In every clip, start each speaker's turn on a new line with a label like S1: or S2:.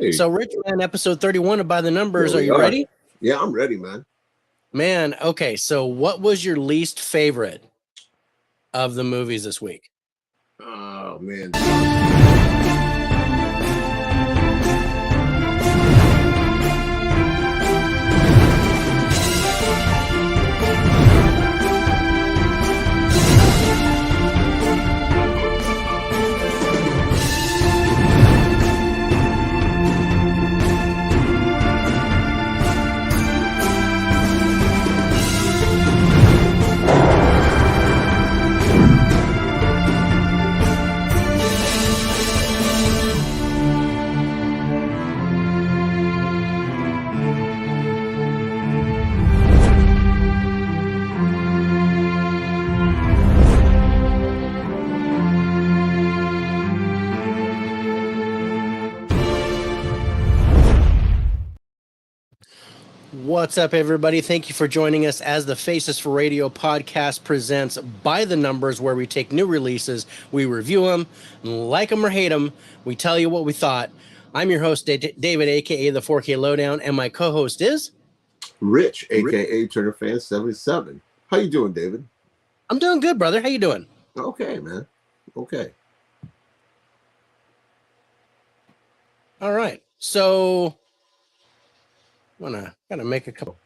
S1: Hey.
S2: So, Rich Man, episode 31 of By the Numbers.
S1: Here
S2: Are
S1: we
S2: you ready?
S1: Yeah, I'm ready, man.
S2: Man, okay. So, what was your least favorite of the movies this week?
S1: Oh, man.
S2: What's up, everybody? Thank you for joining us as the Faces for Radio podcast presents By the Numbers, where we take new releases, we review them, like them or hate them, we tell you what we thought. I'm your host, David, aka the 4K Lowedown, and my co-host is
S1: Rich, aka Turner Fan 77. How you doing, David?
S2: I'm doing good, brother. How you doing?
S1: Okay, man. Okay.
S2: All right. So gotta make a couple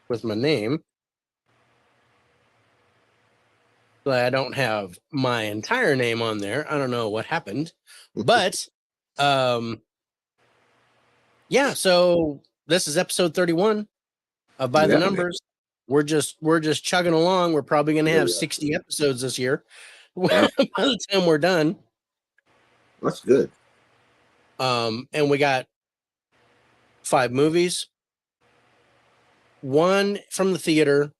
S2: with my name. But I don't have my entire name on there. I don't know what happened. But yeah, so this is episode 31 of By the Numbers. Man. We're just chugging along. We're probably gonna have 60 episodes this year by the time we're done.
S1: That's good.
S2: And we got 5 movies. 1 from the theater,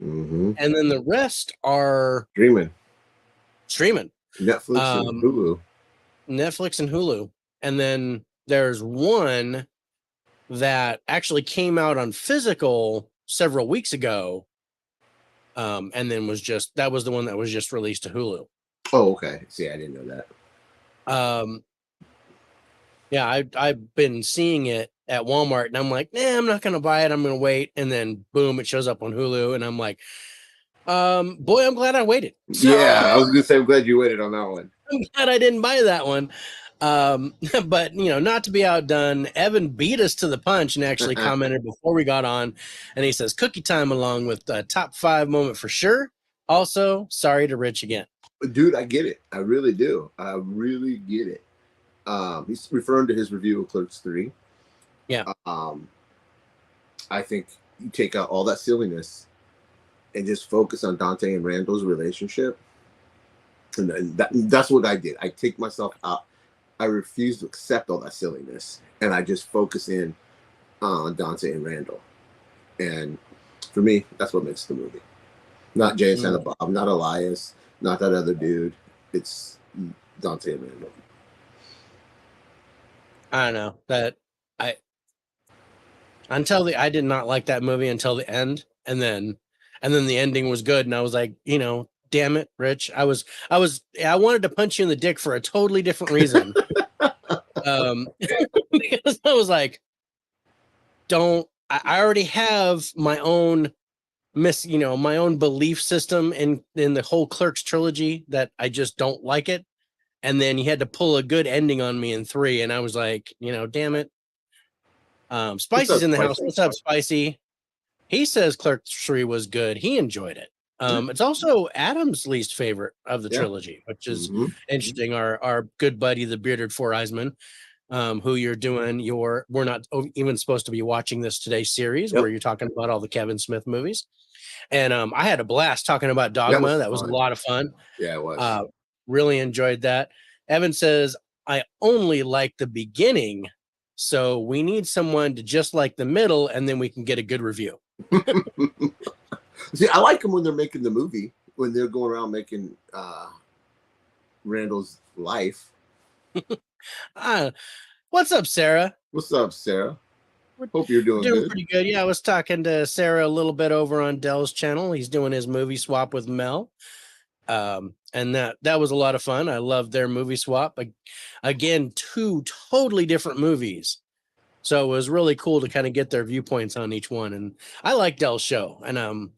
S2: and then the rest are streaming.
S1: Netflix
S2: and Hulu. And then there's one that actually came out on physical several weeks ago, and then that was the one that was just released to Hulu.
S1: Oh, okay. See, I didn't know that.
S2: Yeah, I've been seeing it at Walmart, and I'm like, nah, I'm not gonna buy it. I'm gonna wait, and then boom, it shows up on Hulu, and I'm like, boy, I'm glad I waited.
S1: Yeah, I was gonna say, I'm glad you waited on that one.
S2: I'm glad I didn't buy that one. But not to be outdone, Evan beat us to the punch and actually commented before we got on, and he says, "Cookie time along with the top 5 moment for sure." Also, sorry to Rich again.
S1: Dude, I get it. I really do. I really get it. He's referring to his review of Clerks 3.
S2: Yeah.
S1: I think you take out all that silliness and just focus on Dante and Randall's relationship. And that's what I did. I take myself out. I refuse to accept all that silliness. And I just focus in on Dante and Randall. And for me, that's what makes the movie. Not Jay and Santa Bob, not Elias, not that other dude. It's Dante and Randall.
S2: I don't know that I did not like that movie until the end, and then the ending was good, and I was like, damn it, Rich, I wanted to punch you in the dick for a totally different reason. Because I was like, I already have my own my own belief system in the whole Clerks trilogy that I just don't like it. And then you had to pull a good ending on me in 3, and I was like, damn it. Spicy's in the house. What's up, Spicy? He says Clerks 3 was good. He enjoyed it. It's also Adam's least favorite of the trilogy, which is interesting. Our good buddy, the bearded Four Eyesman, who you're doing we're not even supposed to be watching this today series where you're talking about all the Kevin Smith movies. And I had a blast talking about Dogma. That was a lot of fun.
S1: Yeah, it was.
S2: Really enjoyed that. Evan says, I only like the beginning, so we need someone to just like the middle, and then we can get a good review.
S1: See, I like them when they're making the movie, when they're going around making Randall's life.
S2: What's up, Sarah?
S1: What's up, Sarah? Hope you're doing good.
S2: Pretty good. Yeah, I was talking to Sarah a little bit over on Dell's channel. He's doing his movie swap with Mel. And that was a lot of fun. I loved their movie swap. Again, 2 totally different movies, So it was really cool to kind of get their viewpoints on each one. And I like Dell's show, and I'm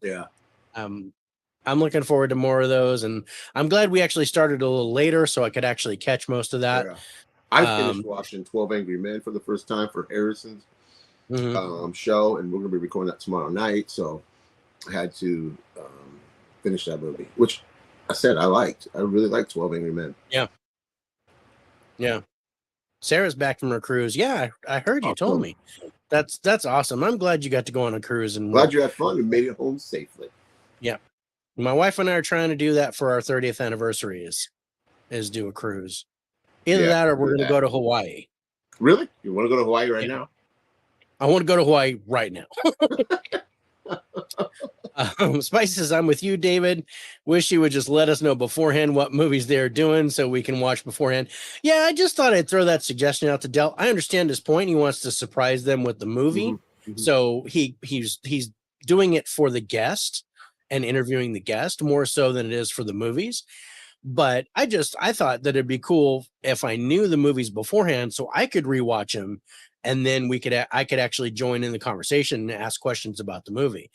S2: looking forward to more of those. And I'm glad we actually started a little later so I could actually catch most of that.
S1: Yeah. I finished watching 12 Angry Men for the first time for Harrison's show, and we're going to be recording that tomorrow night. So I had to finish that movie, which I said I liked. I really liked 12 Angry Men.
S2: Yeah. Yeah. Sarah's back from her cruise. Yeah, I heard you told me. That's awesome. I'm glad you got to go on a cruise, and
S1: glad you had fun and made it home safely.
S2: Yeah. My wife and I are trying to do that for our 30th anniversary is do a cruise. Either that or we're going to go to Hawaii.
S1: Really? You want to go to Hawaii right now?
S2: I want to go to Hawaii right now. Spice says, I'm with you, David. Wish you would just let us know beforehand what movies they're doing so we can watch beforehand. Yeah, I just thought I'd throw that suggestion out to Del. I understand his point. He wants to surprise them with the movie. So he's doing it for the guest and interviewing the guest more so than it is for the movies. But I thought that it'd be cool if I knew the movies beforehand so I could rewatch them, and then I could actually join in the conversation and ask questions about the movie.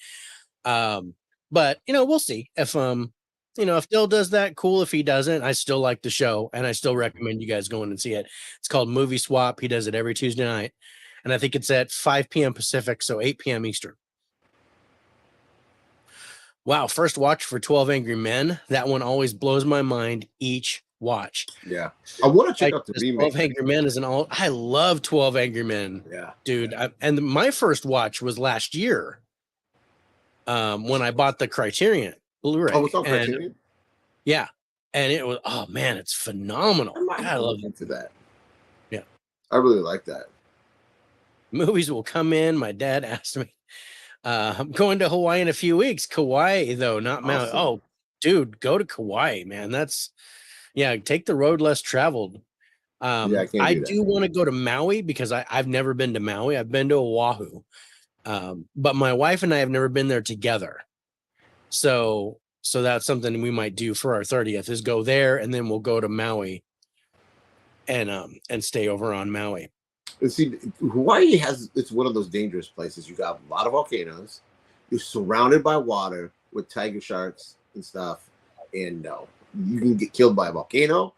S2: But we'll see if if Dill does that, cool. If he doesn't, I still like the show, and I still recommend you guys going and see it. It's called Movie Swap. He does it every Tuesday night, and I think it's at 5 p.m. Pacific, so 8 p.m. Eastern. Wow, first watch for 12 Angry Men. That one always blows my mind each watch.
S1: Yeah. I want to check out the remake.
S2: 12 Angry Men is I love 12 Angry Men.
S1: Yeah.
S2: Dude, and my first watch was last year. When I bought the Criterion Blu-ray.
S1: Oh, it's on Criterion?
S2: Yeah. And it was, oh man, it's phenomenal. I love
S1: into that.
S2: Yeah.
S1: I really like that.
S2: Movies will come in. My dad asked me. I'm going to Hawaii in a few weeks. Kauai, though, not Maui. Oh, dude, go to Kauai, man. Take the road less traveled. I do want to go to Maui because I've never been to Maui. I've been to Oahu. But my wife and I have never been there together. So that's something we might do for our 30th is go there, and then we'll go to Maui and stay over on Maui.
S1: And see, Hawaii it's one of those dangerous places. You got a lot of volcanoes. You're surrounded by water with tiger sharks and stuff. And you can get killed by a volcano,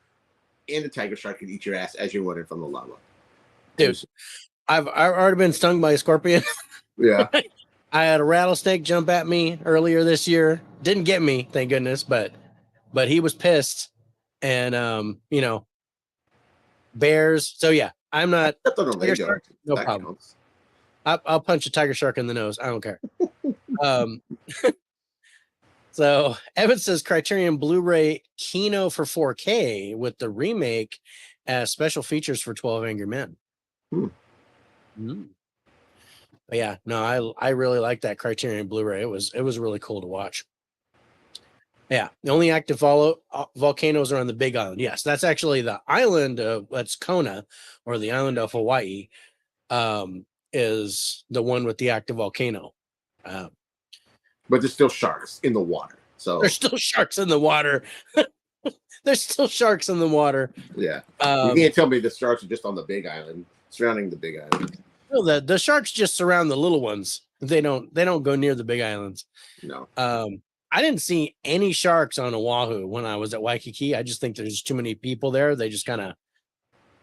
S1: and a tiger shark can eat your ass as you're running from the lava.
S2: Dude, I've already been stung by a scorpion.
S1: Yeah.
S2: I had a rattlesnake jump at me earlier this year. Didn't get me, thank goodness, but he was pissed. And bears. So yeah, I'm not no problem. I'll punch a tiger shark in the nose. I don't care. So Evan says Criterion Blu-ray Kino for 4K with the remake as special features for 12 Angry Men. But yeah, no, I really like that Criterion Blu-ray. It was really cool to watch. Yeah, the only active volcanoes are on the Big Island. Yes, that's actually the island of that's Kona, or the island of Hawaii, is the one with the active volcano.
S1: But there's still sharks in the water. So
S2: there's still sharks in the water. There's still sharks in the water.
S1: Yeah, you can't tell me the sharks are just on the Big Island, surrounding the Big Island.
S2: No, the sharks just surround the little ones. They don't go near the big islands.
S1: No.
S2: I didn't see any sharks on Oahu when I was at Waikiki. I just think there's too many people there. They just kind of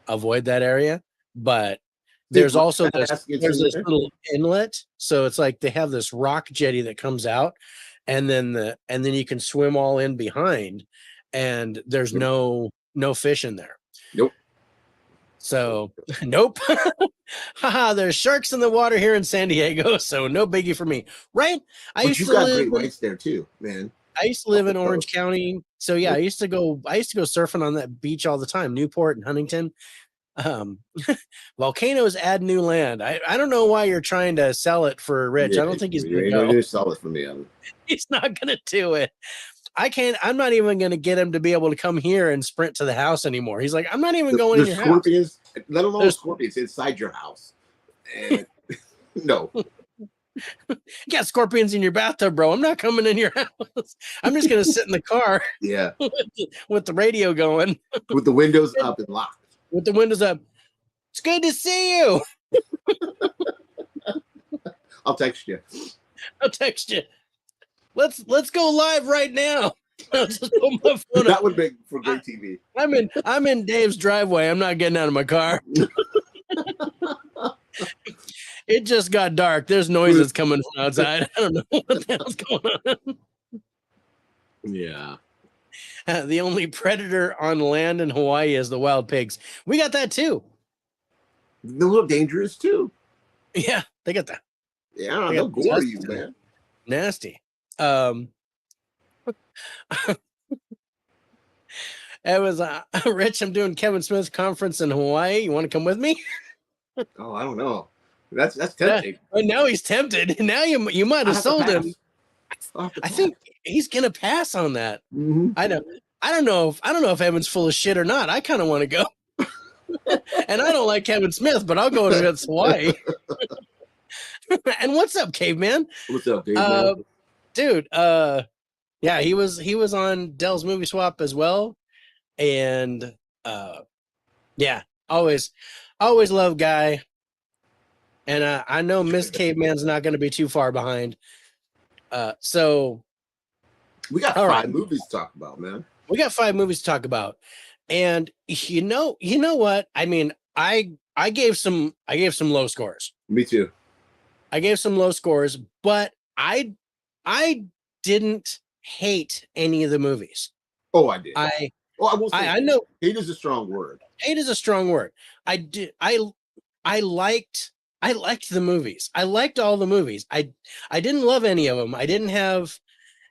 S2: avoid that area. But there's also this little inlet. So it's like they have this rock jetty that comes out, and then you can swim all in behind, and there's no fish in there.
S1: Nope.
S2: So nope. Haha, there's sharks in the water here in San Diego, so no biggie for me. Right?
S1: But you got great whites there too, man.
S2: I used to live in Orange County. So yeah, I used to go surfing on that beach all the time, Newport and Huntington. Volcanoes add new land. I don't know why you're trying to sell it for Rich. I don't think he's
S1: gonna sell it for me.
S2: He's not gonna do it. I'm not even going to get him to be able to come here and sprint to the house anymore. He's like, I'm not even going in your
S1: scorpions,
S2: house.
S1: Let alone scorpions inside your house. And no.
S2: You got scorpions in your bathtub, bro. I'm not coming in your house. I'm just going to sit in the car.
S1: Yeah.
S2: with the radio going.
S1: With the windows up and locked.
S2: With the windows up. It's good to see you.
S1: I'll text you.
S2: I'll text you. Let's go live right now. I'll just put my phone
S1: That
S2: up.
S1: would make for great TV.
S2: I'm in Dave's driveway. I'm not getting out of my car. It just got dark. There's noises coming from outside. I don't know what the hell's going on.
S1: Yeah.
S2: The only predator on land in Hawaii is the wild pigs. We got that too.
S1: They're a little dangerous too.
S2: Yeah, they got that.
S1: Yeah, they'll gore you, man.
S2: Nasty. It was Rich. I'm doing Kevin Smith's conference in Hawaii. You want to come with me?
S1: Oh, I don't know. That's tempting.
S2: And now he's tempted. Now you might have sold him. I think he's gonna pass on that.
S1: Mm-hmm.
S2: I don't know if Evan's full of shit or not. I kind of want to go. And I don't like Kevin Smith, but I'll go to Hawaii. And what's up, caveman?
S1: What's up, caveman?
S2: Dude, yeah, he was on Dell's Movie Swap as well. And yeah, always love Guy. And I know Miss Caveman's not going to be too far behind. So
S1: we got five movies to talk about, man.
S2: We got 5 movies to talk about. And you know what? I mean, I gave some low scores.
S1: Me too.
S2: I gave some low scores, but I didn't hate any of the movies.
S1: Oh, I did.
S2: I
S1: will say
S2: I know
S1: hate is a strong word.
S2: Hate is a strong word. I liked the movies. I liked all the movies. I didn't love any of them. I didn't have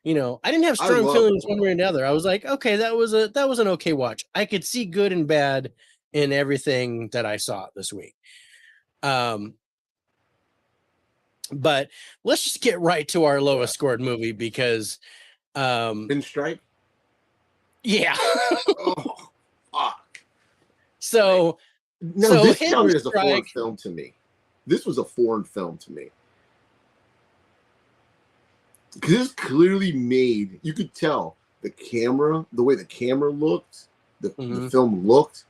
S2: strong feelings one way or another. I was like, okay, that was an okay watch. I could see good and bad in everything that I saw this week. But let's just get right to our lowest scored movie because
S1: In Strike?
S2: Yeah.
S1: Oh, fuck.
S2: So
S1: this counted as a foreign film to me. This was a foreign film to me. Because this clearly made, you could tell the way the camera looked, the film looked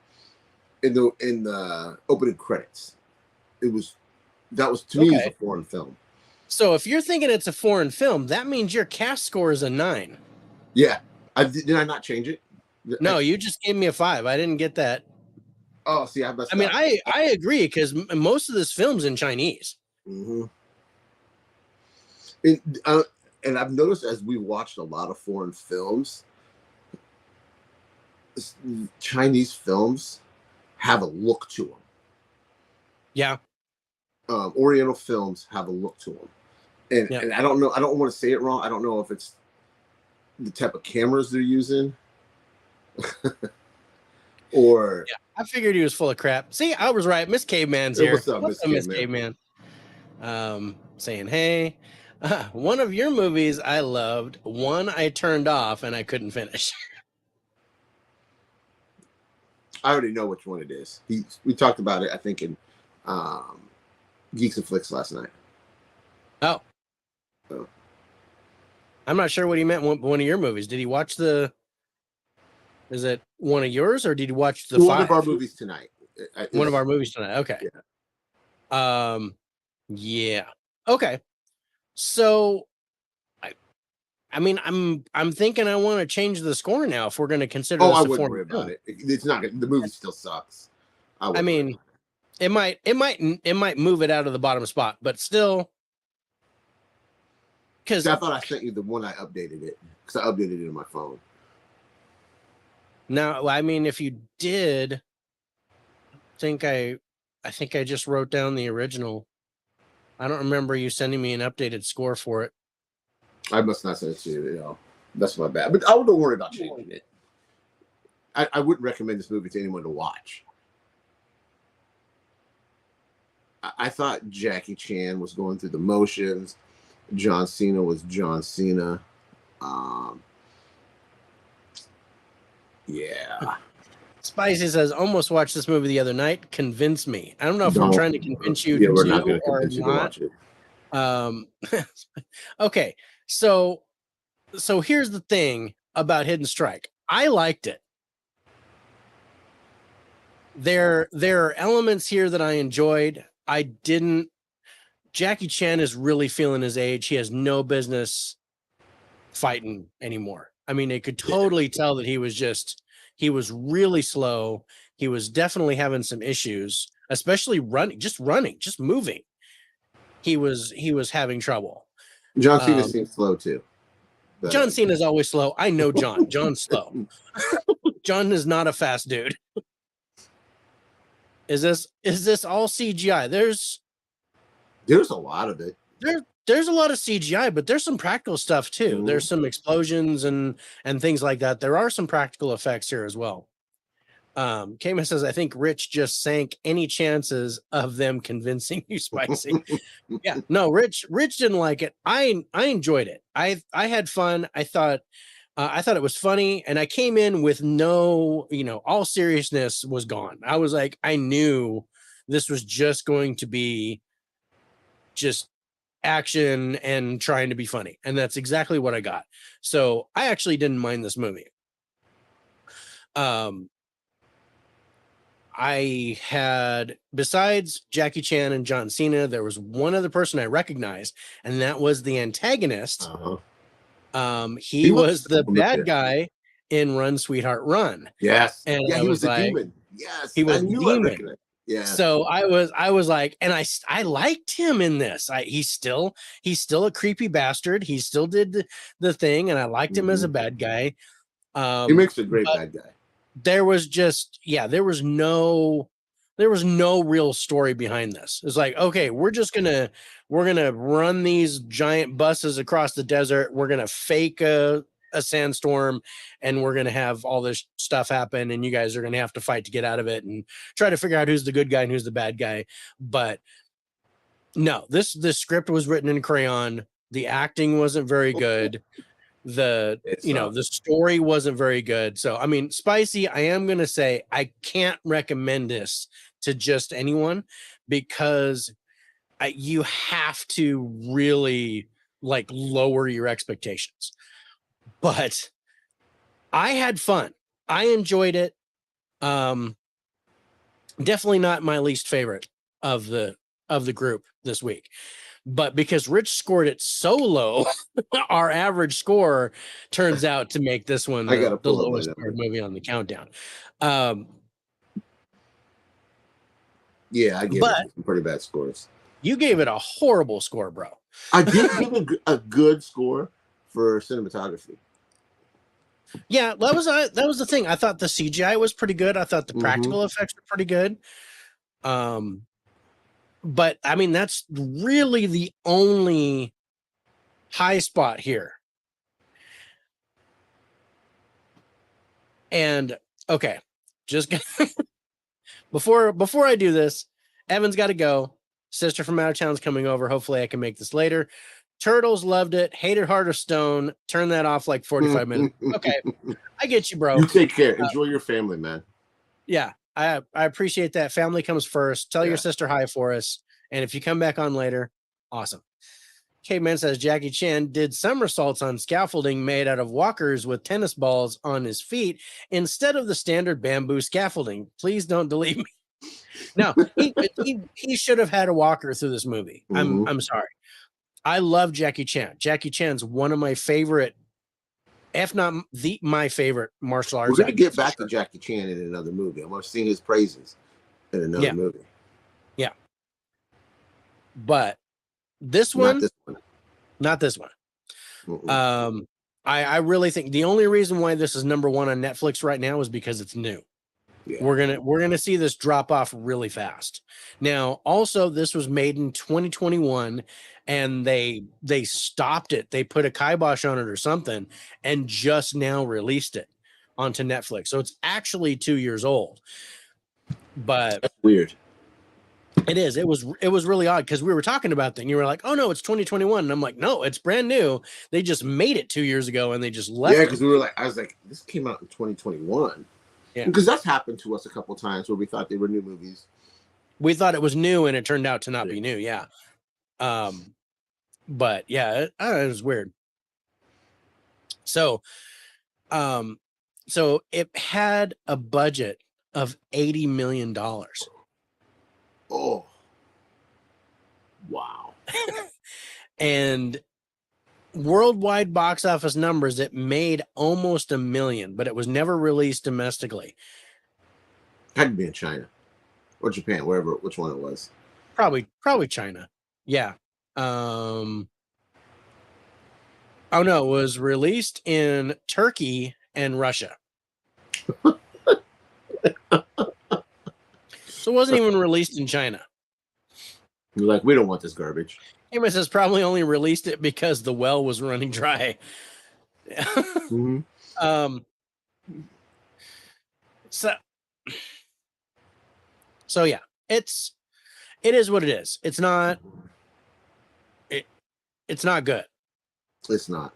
S1: in the opening credits. That was to me as a foreign film.
S2: So if you're thinking it's a foreign film, that means your cast score is a 9.
S1: Yeah. Did I not change it?
S2: No, you just gave me a 5. I didn't get that.
S1: Oh, see, I
S2: mean, I agree because most of this film's in Chinese.
S1: Mm-hmm. And I've noticed as we watched a lot of foreign films, Chinese films have a look to them.
S2: Yeah.
S1: Oriental films have a look to them. And I don't know, I don't want to say it wrong. I don't know if it's the type of cameras they're using. Or
S2: I figured he was full of crap. See, I was right. Miss Caveman's here.
S1: What's up, Miss
S2: Caveman? Saying, hey, one of your movies I loved, one I turned off and I couldn't finish.
S1: I already know which one it is. We talked about it, I think, in Geeks and Flicks last night.
S2: Oh. I'm not sure what he meant. One of your movies. Did he watch is it one of yours or did he watch the 5?
S1: One of our movies tonight.
S2: One of our movies tonight. Okay.
S1: Yeah.
S2: Yeah. Okay. So I mean, I'm thinking I want to change the score now if we're going to consider this
S1: I
S2: a
S1: wouldn't
S2: foreign
S1: worry
S2: film.
S1: about it. It's not the movie still sucks.
S2: I mean, it might move it out of the bottom spot, but still. Because
S1: I thought I sent you the one I updated it because I updated it on my phone.
S2: Now, I mean, if you did, I think I just wrote down the original. I don't remember you sending me an updated score for it.
S1: I must not send it to you. That's my bad. But I wouldn't worry about changing it. I wouldn't recommend this movie to anyone to watch. I thought Jackie Chan was going through the motions. John Cena was John Cena. Yeah.
S2: Spicy says, almost watched this movie the other night. Convince me. I don't know if I'm trying to convince you to
S1: we're not going to
S2: or
S1: convince you
S2: not.
S1: to watch it.
S2: Okay. So here's the thing about Hidden Strike. I liked it. There are elements here that I enjoyed. I didn't. Jackie Chan is really feeling his age. He has no business fighting anymore. I mean, they could totally tell that he was really slow. He was definitely having some issues, especially running, just moving. He was having trouble.
S1: John Cena seems slow too. But...
S2: John Cena is always slow. I know John. John's slow. John is not a fast dude. Is this all CGI? There's
S1: a lot of it.
S2: There's a lot of CGI, but there's some practical stuff too. Mm-hmm. There's some explosions and things like that. There are some practical effects here as well. Kama says, I think Rich just sank any chances of them convincing you, Spicy. Yeah, no, Rich didn't like it. I enjoyed it. I had fun. I thought it was funny, and I came in with no, all seriousness was gone. I was like, I knew this was just going to be just action and trying to be funny, and that's exactly what I got. So I actually didn't mind this movie. I had, besides Jackie Chan and John Cena, there was one other person I recognized, and that was the antagonist. He was the bad guy in Run, Sweetheart, Run.
S1: Yes.
S2: And
S1: yeah, he was a demon. Yes.
S2: He was a demon.
S1: Yeah.
S2: So I was like, and I liked him in this. He's still a creepy bastard. He still did the thing, and I liked him as a bad guy.
S1: He makes a great bad guy.
S2: There was no real story behind this. It's like, okay, we're gonna run these giant buses across the desert. We're gonna fake a sandstorm, and we're gonna have all this stuff happen, and you guys are gonna have to fight to get out of it and try to figure out who's the good guy and who's the bad guy. But no, this script was written in crayon. The acting wasn't very good. The story wasn't very good. So I mean, Spicy, I am gonna say I can't recommend this to just anyone, because you have to really lower your expectations. But I had fun. I enjoyed it. Definitely not my least favorite of the group this week. But because Rich scored it so low, our average score turns out to make this one the lowest scored movie on the countdown.
S1: Yeah, I gave it some pretty bad scores.
S2: You gave it a horrible score, bro.
S1: I did give a good score for cinematography.
S2: Yeah, that was the thing. I thought the CGI was pretty good. I thought the practical effects were pretty good. But I mean, that's really the only high spot here. And okay, just before I do this, Evan's got to go. Sister from out of town's coming over. Hopefully I can make this later. Turtles loved it. Hated Heart of Stone. Turn that off 45 minutes. Okay, I get you, bro.
S1: You take care. Enjoy your family, man.
S2: Yeah, I appreciate that. Family comes first. Tell your sister hi for us. And if you come back on later, awesome. Caveman says Jackie Chan did somersaults on scaffolding made out of walkers with tennis balls on his feet instead of the standard bamboo scaffolding. Please don't delete me. No, he should have had a walker through this movie. I'm sorry. I love Jackie Chan. Jackie Chan's one of my favorite, if not my favorite martial arts.
S1: We're going to get back to Jackie Chan in another movie. I want to sing his praises in another movie.
S2: Yeah. But not this one. I really think the only reason why this is number one on Netflix right now is because it's new. Yeah. We're gonna see this drop off really fast. Now, also, this was made in 2021, and they stopped it. They put a kibosh on it or something, and just now released it onto Netflix. So it's actually 2 years old. But
S1: that's weird.
S2: It is. It was really odd because we were talking about that and you were like, oh no, it's 2021. And I'm like, no, it's brand new. They just made it 2 years ago and they just left.
S1: Yeah, because I was like, this came out in 2021. Yeah. Because that's happened to us a couple times where we thought they were new movies.
S2: We thought it was new and it turned out to not be new. Yeah. But yeah, it was weird. So it had a budget of $80 million.
S1: Oh, Wow.
S2: And worldwide box office numbers, it made almost $1 million, but it was never released domestically.
S1: Had to be in China or Japan, wherever, which one it was.
S2: Probably China. Yeah. Oh no, it was released in Turkey and Russia. So it wasn't even released in China.
S1: You're like, we don't want this garbage.
S2: Amos has probably only released it because the well was running dry.
S1: Mm-hmm.
S2: So yeah, it is what it is. It's not good.
S1: It's not.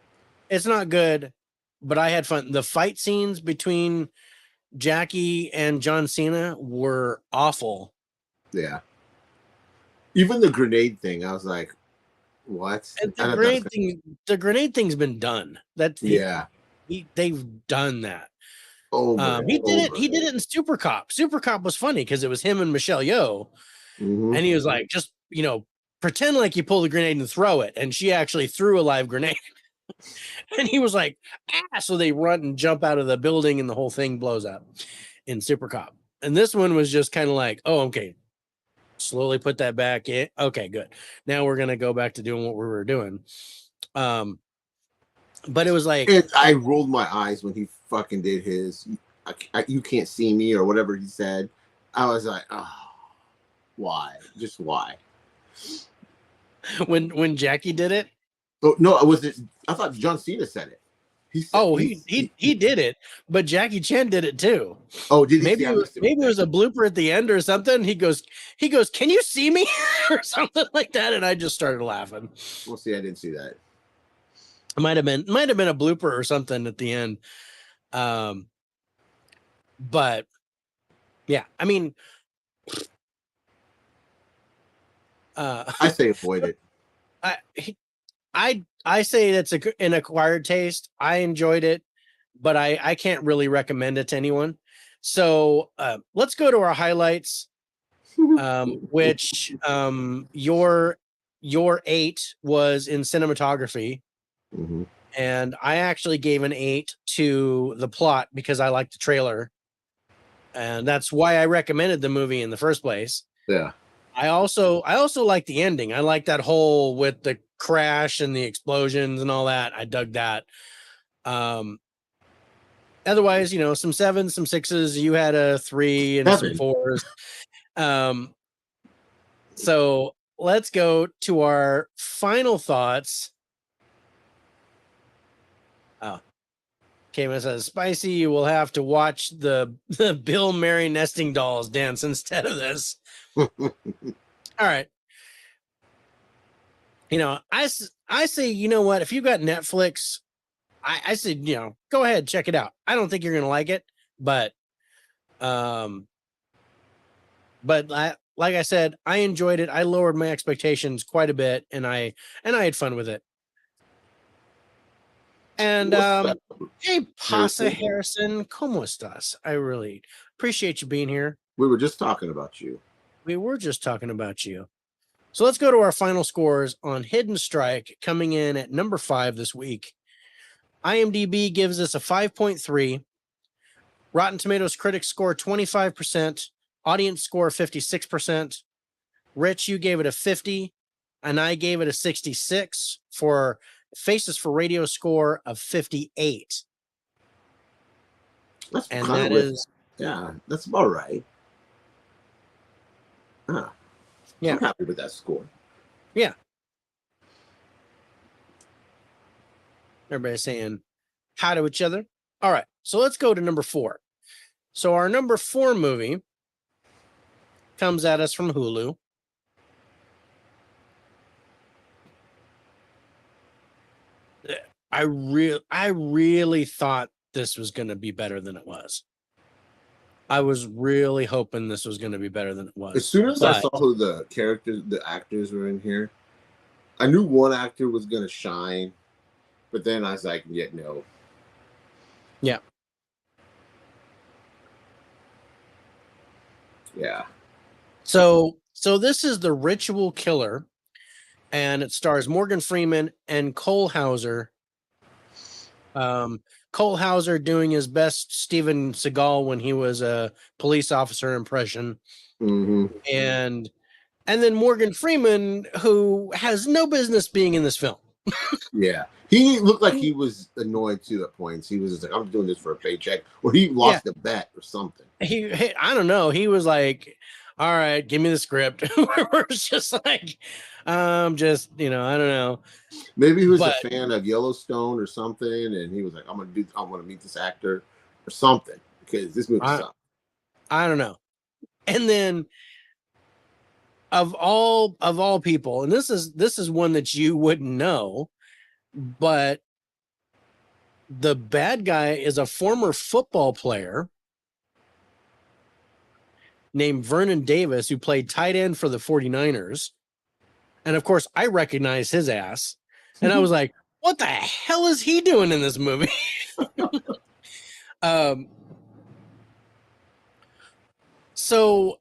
S2: It's not good, but I had fun. The fight scenes between Jackie and John Cena were awful.
S1: Yeah. Even the grenade thing, I was like, what?
S2: And the grenade thing's been done. They've done that. He did it in Super Cop. Super Cop was funny because it was him and Michelle Yeoh, and he was like, just pretend like you pull the grenade and throw it, and she actually threw a live grenade, and he was like, ah! So they run and jump out of the building, and the whole thing blows up in Super Cop. And this one was just kind of like, oh, okay, slowly put that back in. Okay, good. Now we're gonna go back to doing what we were doing. But it was like,
S1: I rolled my eyes when he fucking did his you can't see me or whatever he said. I was like, oh, why? Just why?
S2: When Jackie did it.
S1: Oh no, I thought John Cena said it.
S2: He did it, but Jackie Chan did it too.
S1: Oh, did he?
S2: Maybe it was a blooper at the end or something. He goes, can you see me? Or something like that, and I just started laughing.
S1: Well, see, I didn't see that.
S2: It might have been a blooper or something at the end. But yeah, I mean,
S1: I say avoid it.
S2: I say that's an acquired taste. I enjoyed it, but I can't really recommend it to anyone. So let's go to our highlights, which your 8 was in cinematography.
S1: Mm-hmm.
S2: And I actually gave an 8 to the plot because I liked the trailer. And that's why I recommended the movie in the first place.
S1: Yeah.
S2: I also like the ending. I like that whole with the crash and the explosions and all that. I dug that. Otherwise, some 7s, some 6s. You had a 3 and
S1: 7.
S2: some 4s. So let's go to our final thoughts. Oh, Kama says, Spicy, you will have to watch the Bill Murray nesting dolls dance instead of this. All right. I say, you know what? If you got Netflix, I said, go ahead, check it out. I don't think you're going to like it, but like I said, I enjoyed it. I lowered my expectations quite a bit, and I had fun with it. And hey, Pasa Harrison, ¿cómo estás? I really appreciate you being here.
S1: We were just talking about you.
S2: So let's go to our final scores on Hidden Strike, coming in at number 5 this week. IMDb gives us a 5.3. Rotten Tomatoes critics score 25%. Audience score 56%. Rich, you gave it a 50, and I gave it a 66 for Faces for Radio score of 58.
S1: That's about right. Yeah, I'm happy with that score.
S2: Yeah. Everybody's saying hi to each other. All right, so let's go to number 4. So our number 4 movie comes at us from Hulu. I really thought this was going to be better than it was. I was really hoping this was going to be better than it was.
S1: As soon as I saw who the actors were in here, I knew one actor was going to shine, but then I was like, yeah, no.
S2: Yeah.
S1: Yeah.
S2: So this is The Ritual Killer, and it stars Morgan Freeman and Cole Hauser. Cole Hauser doing his best Steven Seagal when he was a police officer impression, and then Morgan Freeman, who has no business being in this film.
S1: Yeah, he looked like he was annoyed too at points. He was just like, "I'm doing this for a paycheck," or he lost a bet or something.
S2: I don't know. He was like, "All right, give me the script." It's just like, just I don't know.
S1: Maybe he was a fan of Yellowstone or something, and he was like, I want to meet this actor or something because this movie sucks.
S2: I don't know. And then of all people, and this is one that you wouldn't know, but the bad guy is a former football player named Vernon Davis, who played tight end for the 49ers. And of course, I recognize his ass. And I was like, what the hell is he doing in this movie? So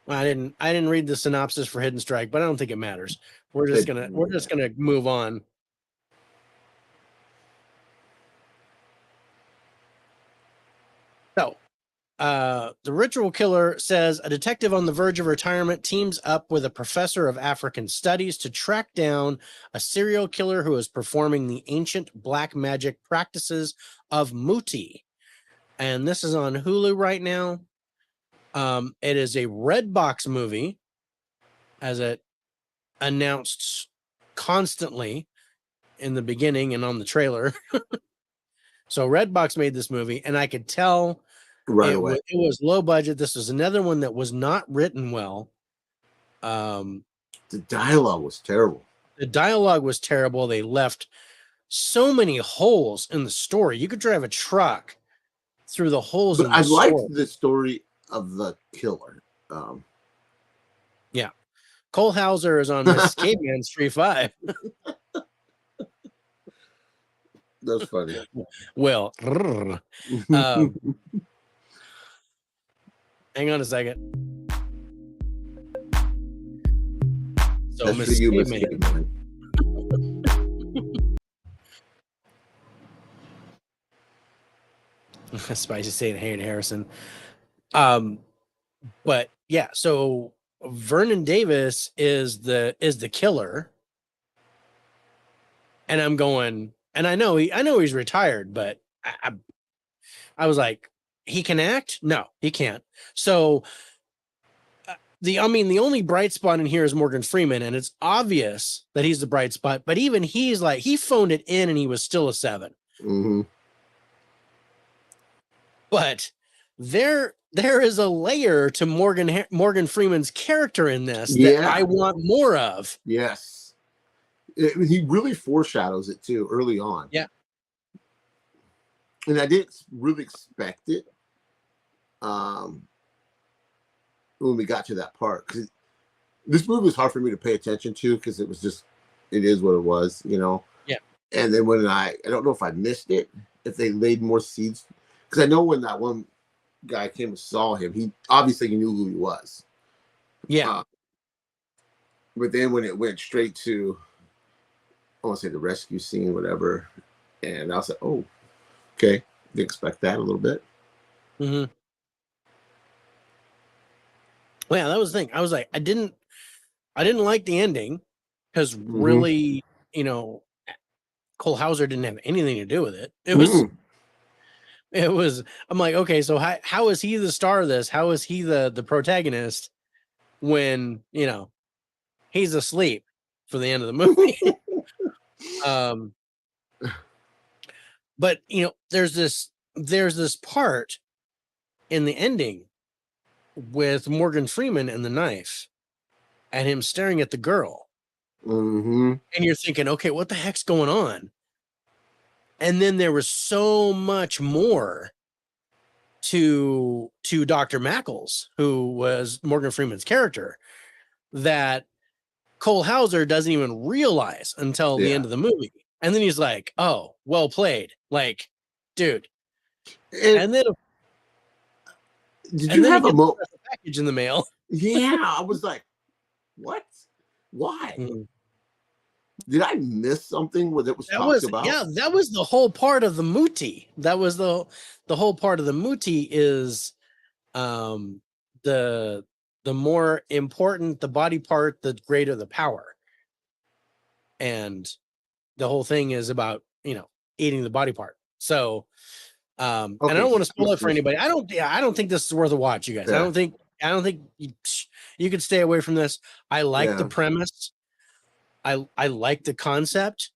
S2: I didn't read the synopsis for Hidden Strike, but I don't think it matters. We're just gonna move on. So the ritual killer says a detective on the verge of retirement teams up with a professor of African studies to track down a serial killer who is performing the ancient black magic practices of Muti. And this is on Hulu right now. It is a Redbox movie, as it announced constantly in the beginning and on the trailer. So Redbox made this movie, and I could tell
S1: right away.
S2: It was low budget. This was another one that was not written well.
S1: The dialogue was terrible.
S2: They left so many holes in the story. You could drive a truck through the holes. But I liked
S1: the story of the killer.
S2: Yeah, Cole Hauser is on Mrs. Caveman's 3-5.
S1: That's funny.
S2: Well, hang on a second. So Mrs. Caveman. Spicy saying Hayden Harrison. But yeah, so Vernon Davis is the killer, and I'm going, and I know he's retired, but I was like, he can act? No, he can't. So the only bright spot in here is Morgan Freeman, and it's obvious that he's the bright spot, but even he's like, he phoned it in and he was still a 7.
S1: Mm-hmm.
S2: But there is a layer to Morgan Freeman's character in this that I want more of.
S1: Yes. He really foreshadows it too early on.
S2: Yeah.
S1: And I didn't really expect it when we got to that part. Because this movie was hard for me to pay attention to because it is what it was, Yeah. And then when I don't know if I missed it, if they laid more seeds. Because I know when that one guy came and saw him, he knew who he was.
S2: Yeah.
S1: But then when it went straight to, I want to say the rescue scene, whatever, and I was like, oh, okay, didn't expect that a little bit.
S2: Mm-hmm. Well, yeah, that was the thing. I was like, I didn't like the ending because really, Cole Hauser didn't have anything to do with it. It was, I'm like, okay, so how is he the star of this? How is he the protagonist when, he's asleep for the end of the movie? But there's this part in the ending with Morgan Freeman and the knife and him staring at the girl.
S1: Mm-hmm.
S2: And you're thinking, okay, what the heck's going on? And then there was so much more to Dr. Mackles, who was Morgan Freeman's character, that Cole Hauser doesn't even realize until the end of the movie. And then he's like, oh, well played. Like, dude. And then
S1: did you have a
S2: package in the mail?
S1: Yeah, I was like, What? Why?
S2: Mm.
S1: Did I miss something where it was talked about?
S2: Yeah, that was the whole part of the Muti. That was the whole part of the Muti is um the more important the body part, the greater the power. And the whole thing is about, eating the body part. So and I
S1: Okay,
S2: don't want to
S1: so
S2: spoil it for anybody. I don't think this is worth a watch, you guys.
S1: Yeah.
S2: I don't think you could stay away from this. I like the
S1: Yeah.
S2: premise. I like the concept,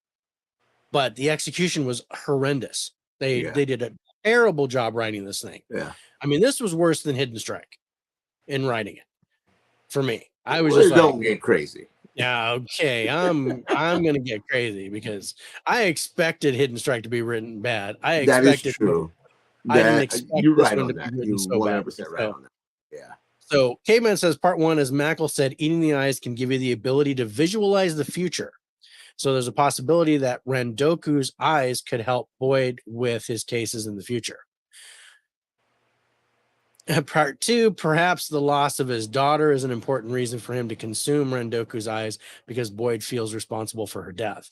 S2: but the execution was horrendous. They did a terrible job writing this thing.
S1: Yeah.
S2: I mean, this was worse than Hidden Strike in writing it for me. I was just
S1: don't get crazy.
S2: Yeah, okay. I'm gonna get crazy because I expected Hidden Strike to be written bad.
S1: That is true.
S2: I didn't expect
S1: you're
S2: this
S1: right
S2: one
S1: on
S2: to be
S1: that.
S2: written
S1: You're
S2: so
S1: 100%
S2: bad.
S1: right on that. Yeah.
S2: So Caveman says part one, as Mackle said, eating the eyes can give you the ability to visualize the future. So there's a possibility that Rendoku's eyes could help Boyd with his cases in the future. Part two, perhaps the loss of his daughter is an important reason for him to consume Rendoku's eyes because Boyd feels responsible for her death.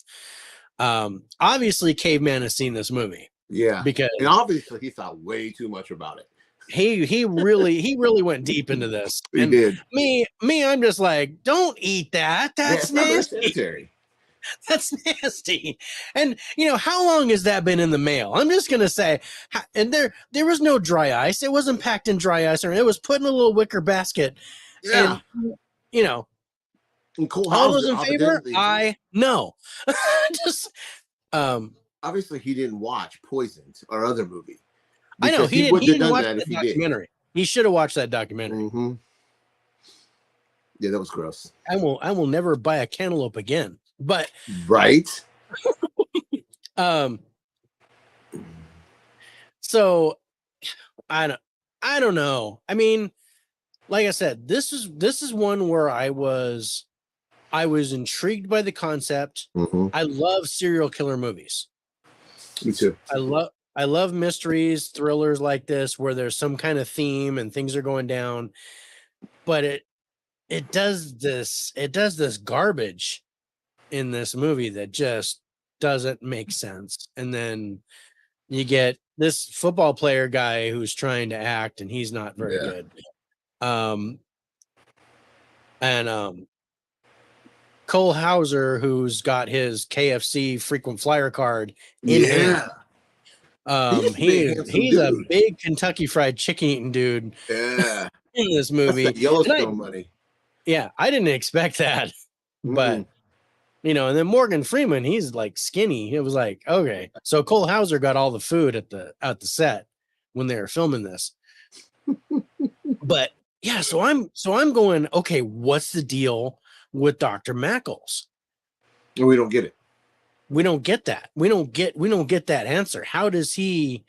S2: Obviously, Caveman has seen this movie.
S1: Yeah.
S2: Because
S1: and obviously he thought way too much about it.
S2: He really went deep into this.
S1: He did.
S2: Me, I'm just like, don't eat that. That's nasty. That's nasty. And how long has that been in the mail? I'm just gonna say, and there was no dry ice. It wasn't packed in dry ice, or it was put in a little wicker basket.
S1: Yeah.
S2: And
S1: and Cole
S2: all those in favor? I no. Just
S1: obviously he didn't watch Poisoned or other movie.
S2: I know he didn't watch that documentary.
S1: He
S2: should have watched that documentary.
S1: Mm-hmm. Yeah, that was gross.
S2: I will never buy a cantaloupe again. But
S1: right.
S2: So I don't know. I mean, like I said, this is one where I was intrigued by the concept.
S1: Mm-hmm.
S2: I love serial killer movies.
S1: Me too.
S2: I love mysteries, thrillers like this where there's some kind of theme and things are going down. But it does this garbage in this movie that just doesn't make sense. And then you get this football player guy who's trying to act and he's not very good. Cole Hauser, who's got his KFC frequent flyer card in hand. He's a big Kentucky Fried Chicken eating dude.
S1: Yeah.
S2: In this movie.
S1: That's Yellowstone money.
S2: Yeah, I didn't expect that. But and then Morgan Freeman, he's like skinny. It was like, okay. So Cole Hauser got all the food at the set when they were filming this. But yeah, so I'm going, okay, what's the deal with Dr. Mackles?
S1: We don't get it.
S2: We don't get that. We don't get that answer. How does he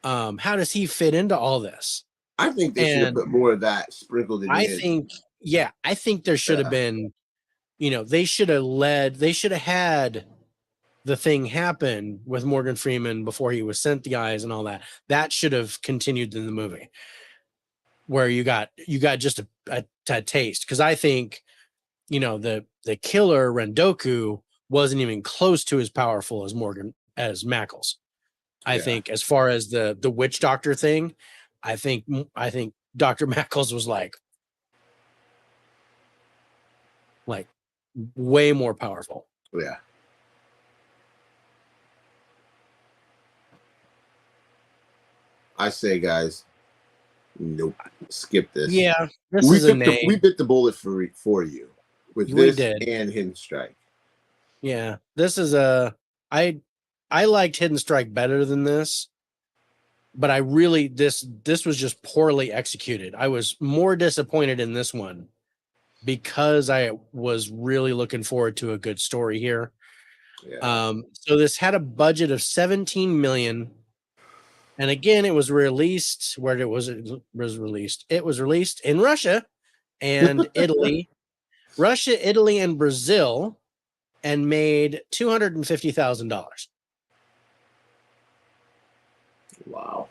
S2: fit into all this?
S1: I think they should have put more of that sprinkled in.
S2: I think there should have been, they should have had the thing happen with Morgan Freeman before he was sent the eyes and all that. That should have continued in the movie where you got just a taste. Because I think, the killer Rendoku wasn't even close to as powerful as Mackles. I think as far as the witch doctor thing, I think Dr. Mackles was like way more powerful.
S1: Yeah. I say, guys, nope. Skip this.
S2: Yeah, we
S1: bit the bullet for you with this and Hidden Strike.
S2: Yeah, this is I liked Hidden Strike better than this, but I really this was just poorly executed. I was more disappointed in this one because I was really looking forward to a good story here. Yeah. So this had a budget of 17 million. And again, it was released where it was released. It was released in Russia and Italy, Italy, and Brazil, and made $250,000.
S1: Wow.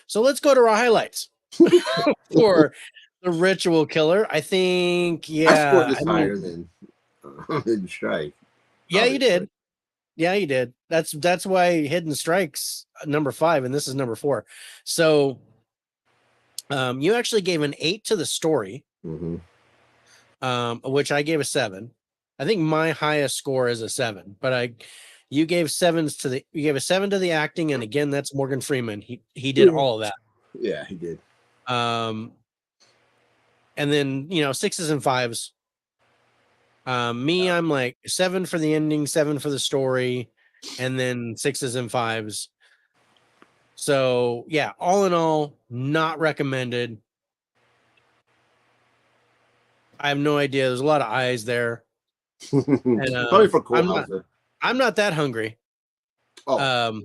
S2: So let's go to our highlights for The Ritual Killer. I think,
S1: I scored
S2: yeah.
S1: this higher than Strike.
S2: Yeah, you
S1: obviously.
S2: did. Yeah, you did. That's why Hidden Strike's number 5, and this is number 4. So, you actually gave an 8 to the story,
S1: Mm-hmm.
S2: Which I gave a 7. I think my highest score is a 7, but you gave 7s to you gave a 7 to the acting, and again, that's Morgan Freeman. He did all of that.
S1: Yeah, he did.
S2: And then 6s and 5s. I'm like 7 for the ending, 7 for the story, and then 6s and 5s. So yeah, all in all, not recommended. I have no idea. There's a lot of eyes there. And
S1: Probably for Cole
S2: I'm not that hungry.
S1: Oh,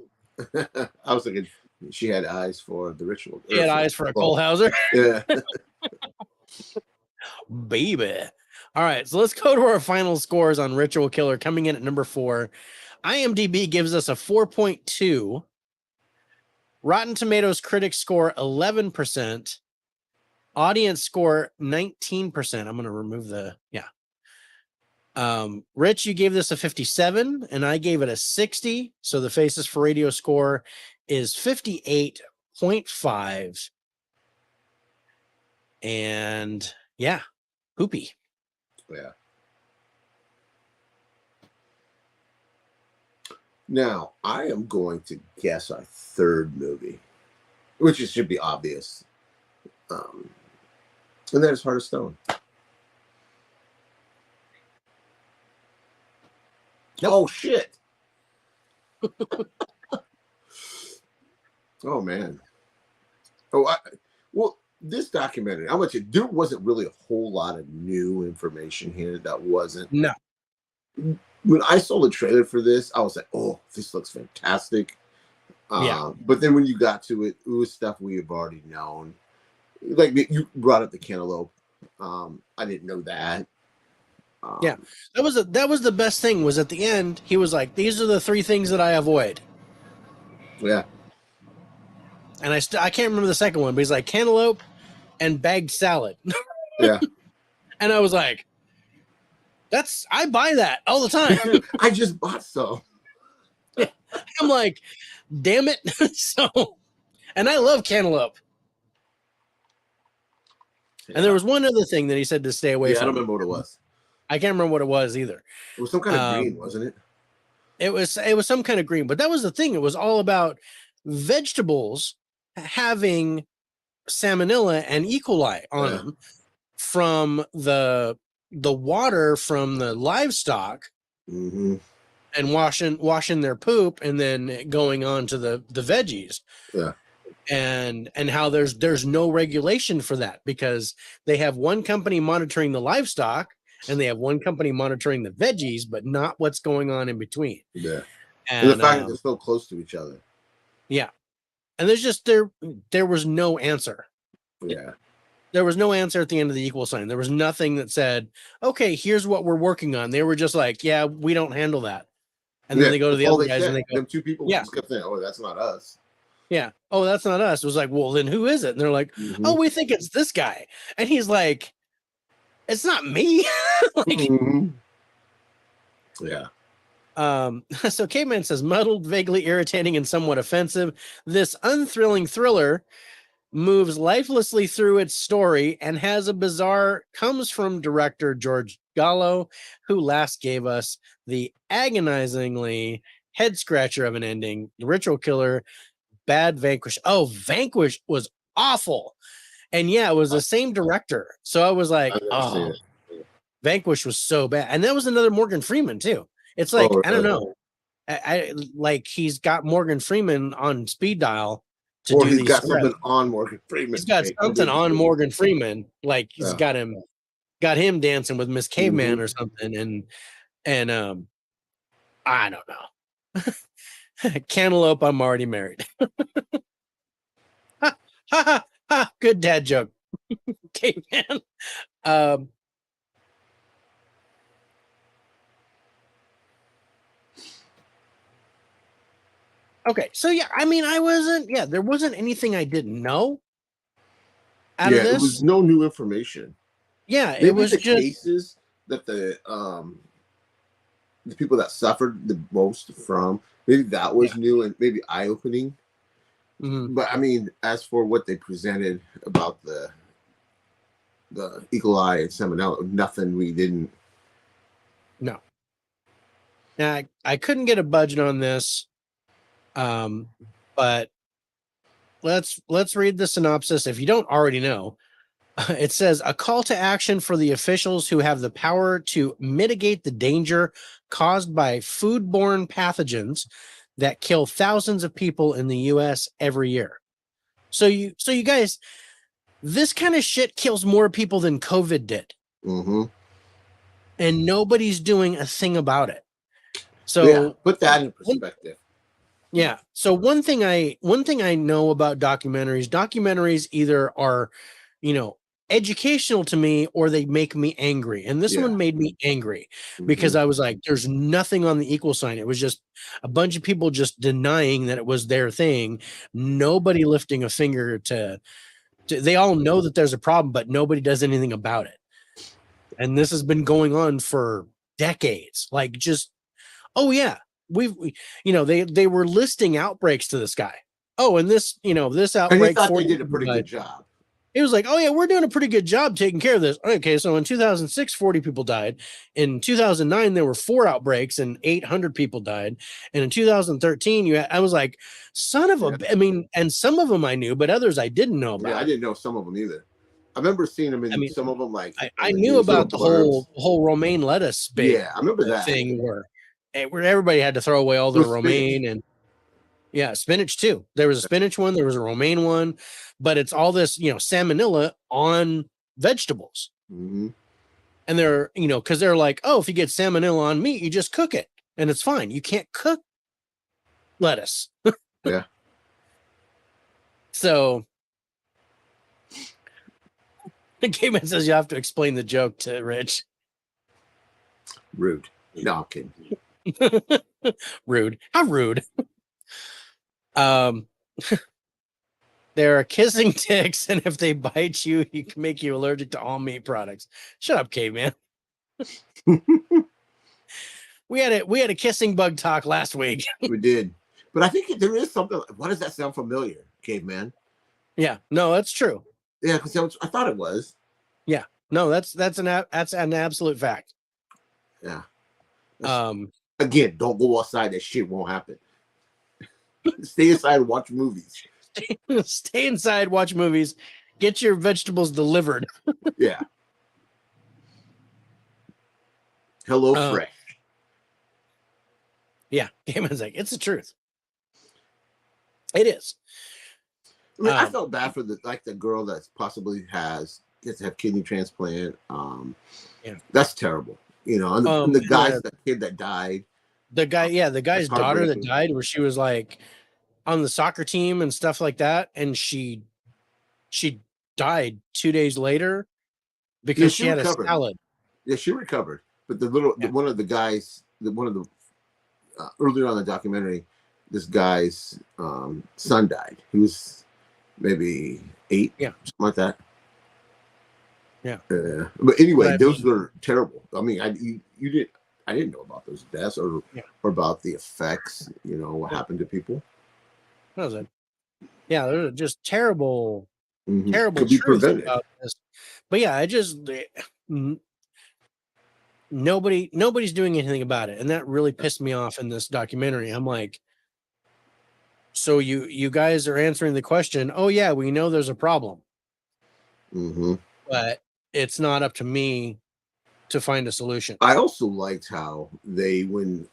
S2: I
S1: was thinking she had eyes for the Ritual.
S2: She had eyes for a Cole Hauser.
S1: Yeah.
S2: Baby. All right, so let's go to our final scores on Ritual Killer, coming in at number 4. IMDb gives us a 4.2. Rotten Tomatoes critic score 11%. Audience score 19%. I'm going to remove Rich, you gave this a 57 and I gave it a 60. So the Faces for Radio score is 58.5. And yeah, poopy.
S1: Yeah. Now, I am going to guess our third movie, which should be obvious. And that is Heart of Stone. Nope. Oh, shit. Oh, man. Well, this documentary, there wasn't really a whole lot of new information here that wasn't.
S2: No.
S1: When I saw the trailer for this, I was like, oh, this looks fantastic.
S2: Yeah.
S1: But then when you got to it, it was stuff we have already known. Like you brought up the cantaloupe. I didn't know that.
S2: Yeah, that was the best thing. Was at the end, he was like, "These are the 3 things that I avoid."
S1: Yeah.
S2: And I can't remember the second one, but he's like cantaloupe and bagged salad.
S1: Yeah.
S2: And I was like, I buy that all the time.
S1: I just bought some.
S2: I'm like, damn it. So, and I love cantaloupe. Yeah. And there was one other thing that he said to stay away from.
S1: I don't remember what it was.
S2: I can't remember what it was either.
S1: It was some kind of green, wasn't it?
S2: It was some kind of green, but that was the thing. It was all about vegetables having salmonella and E. coli on them from the water from the livestock, and washing their poop and then going on to the veggies.
S1: Yeah.
S2: And how there's no regulation for that because they have one company monitoring the livestock and they have one company monitoring the veggies, but not what's going on in between.
S1: Yeah. And the fact that they're so close to each other.
S2: Yeah. And there's just there was no answer.
S1: Yeah.
S2: There was no answer at the end of the equal sign. There was nothing that said, okay, here's what we're working on. They were just like, yeah, we don't handle that. And then they go to the other guys and they go,
S1: them 2 people just kept saying, oh, that's not us.
S2: Yeah. Oh, that's not us. It was like, well, then who is it? And they're like, oh, we think it's this guy. And he's like, it's not me.
S1: Yeah.
S2: So Caveman says, muddled, vaguely irritating, and somewhat offensive. This unthrilling thriller moves lifelessly through its story and has a bizarre, comes from director George Gallo, who last gave us the agonizingly head scratcher of an ending, The Ritual Killer, Bad Vanquish. Oh, Vanquish was awful. And yeah, it was the same director. So I was like, oh, Vanquish was so bad. And that was another Morgan Freeman too. It's like, I don't know. I like he's got Morgan Freeman on speed dial to do
S1: he's got something on Morgan Freeman.
S2: He's got something on Morgan Freeman. Like he's got him dancing with Miss Caveman or something. And I don't know. Cantaloupe, I'm already married. Ha, ha, ha, ha. Good dad joke. Caveman. Okay, so yeah, I mean, there wasn't anything I didn't know. out of
S1: It was
S2: this.
S1: no new information.
S2: Yeah,
S1: Maybe
S2: it was
S1: the
S2: just
S1: cases that the people that suffered the most from, maybe that was new and maybe eye opening.
S2: mhm.
S1: But I mean, as for what they presented about the E. coli and salmonella, nothing we didn't.
S2: No. Now I couldn't get a budget on this, but let's read the synopsis. If you don't already know, it says a call to action for the officials who have the power to mitigate the danger caused by foodborne pathogens that kill thousands of people in the U.S. every year. So you guys, this kind of shit kills more people than COVID did,
S1: Mm-hmm.
S2: and nobody's doing a thing about it.
S1: So yeah,
S2: So
S1: put that in perspective.
S2: yeah. So one thing I know about documentaries either are, educational to me or they make me angry. And this one made me angry because I was like, there's nothing on the equal sign. It was just a bunch of people just denying that it was their thing. Nobody lifting a finger to they all know that there's a problem, but nobody does anything about it. And this has been going on for decades. Like just, oh yeah, they were listing outbreaks to this guy. Oh, and this, this outbreak.
S1: And he thought they did a pretty good job.
S2: It was like, oh yeah, we're doing a pretty good job taking care of this. Okay, so in 2006, 40 people died. In 2009, there were 4 outbreaks and 800 people died. And in 2013, I was like, son of a, I mean, and some of them I knew, but others I didn't know about.
S1: Yeah, I didn't know some of them either. I remember seeing them in some of them. Like
S2: I knew about the whole romaine lettuce
S1: I remember that
S2: thing where everybody had to throw away all their romaine and spinach too. There was a spinach one, there was a romaine one, but it's all this, salmonella on vegetables.
S1: Mm-hmm.
S2: And they're, because they're like, oh, if you get salmonella on meat, you just cook it and it's fine. You can't cook lettuce.
S1: Yeah.
S2: So the game man says you have to explain the joke to Rich.
S1: Rude. No, I'm kidding.
S2: Rude. How rude. There are kissing ticks, and if they bite you, you can make you allergic to all meat products. Shut up, caveman. We had a kissing bug talk last week.
S1: We did, but I think there is something. Why does that sound familiar, caveman?
S2: Yeah, no, that's true.
S1: Yeah, because I thought it was.
S2: Yeah, no, that's an absolute fact.
S1: Yeah.
S2: Again,
S1: don't go outside. That shit won't happen. Stay inside and watch movies.
S2: Stay inside, watch movies, get your vegetables delivered.
S1: Yeah. Hello Fresh.
S2: Yeah, Game Man's like, it's the truth. It is.
S1: I mean, I felt bad for the girl that possibly gets to have kidney transplant. That's terrible. And the guys, the kid that died.
S2: The guy's daughter that died, where she was like on the soccer team and stuff like that, and she died 2 days later because she had recovered. A salad.
S1: Yeah, she recovered, but one of the guys, earlier on the documentary, this guy's son died. He was maybe 8, something like that.
S2: Yeah.
S1: But anyway, those were terrible. I mean, I didn't know about those deaths or about the effects. What happened to people. That was it.
S2: Yeah, they're just terrible, terrible.
S1: Could be prevented.
S2: About this. But yeah, nobody's doing anything about it, and that really pissed me off in this documentary. I'm like, so you guys are answering the question. Oh yeah, we know there's a problem, but it's not up to me to find a solution. I
S1: also liked how when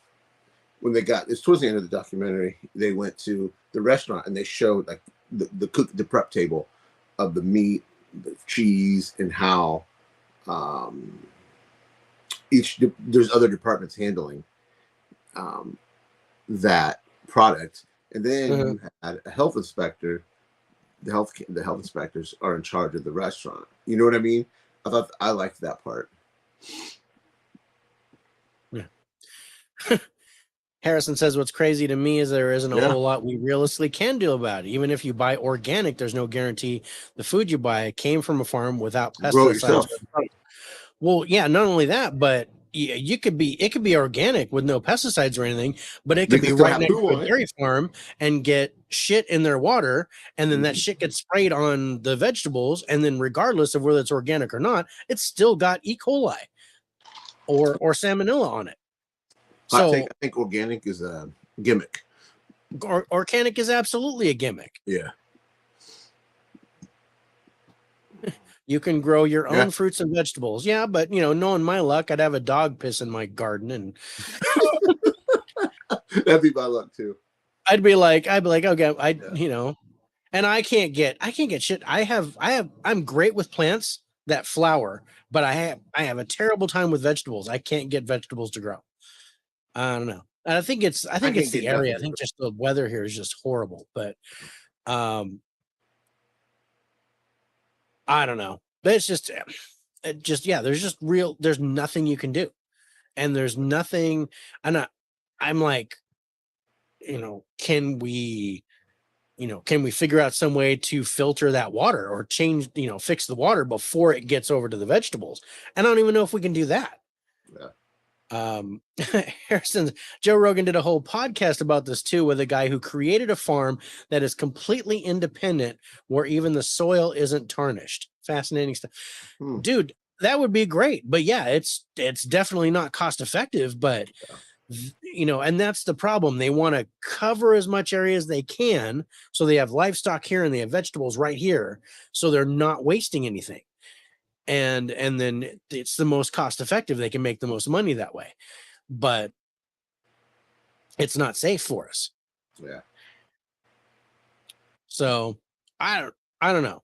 S1: they got, it's towards the end of the documentary, they went to the restaurant and they showed like the prep table of the meat, the cheese, and how there's other departments handling that product. And then you had a health inspector. The health inspectors are in charge of the restaurant. You know what I mean? I liked that part.
S2: Yeah. Harrison says what's crazy to me is there isn't a
S1: Yeah.
S2: whole lot we realistically can do about it. Even if you buy organic, there's no guarantee the food you buy came from a farm without
S1: Grow it
S2: pesticides.
S1: yourself.
S2: Well, yeah, not only that, but it could be organic with no pesticides or anything, but it
S1: They
S2: could be
S1: can still
S2: right
S1: have
S2: next
S1: poo
S2: to
S1: on
S2: a
S1: it.
S2: dairy farm and get shit in their water, and then that
S1: Mhm.
S2: shit gets sprayed on the vegetables, and then regardless of whether it's organic or not, it's still got E. coli or salmonella on it.
S1: Hot take.
S2: So
S1: I think organic is a gimmick.
S2: organic is absolutely a gimmick.
S1: Yeah.
S2: You can grow your
S1: Yeah.
S2: own fruits and vegetables. Yeah, but knowing my luck, I'd have a dog piss in my garden, and
S1: That'd be my luck too.
S2: I'd be like, okay,
S1: Yeah.
S2: and I can't get shit. I'm great with plants that flower, but I have a terrible time with vegetables. I can't get vegetables to grow. I don't know. And I think it's
S1: can't
S2: the
S1: get
S2: area. I
S1: nothing.
S2: think just the weather here is just horrible. But I don't know. But it's just there's nothing you can do. And there's nothing. I'm like, can we figure out some way to filter that water or change, fix the water before it gets over to the vegetables? And I don't even know if we can do that.
S1: Yeah.
S2: Joe Rogan did a whole podcast about this too, with a guy who created a farm that is completely independent, where even the soil isn't tarnished. Fascinating stuff. Dude, that would be great. But yeah, it's definitely not cost effective, but and that's the problem. They want to cover as much area as they can, so they have livestock here and they have vegetables right here, so they're not wasting anything. And then it's the most cost effective. They can make the most money that way, but it's not safe for us.
S1: Yeah.
S2: So I don't know.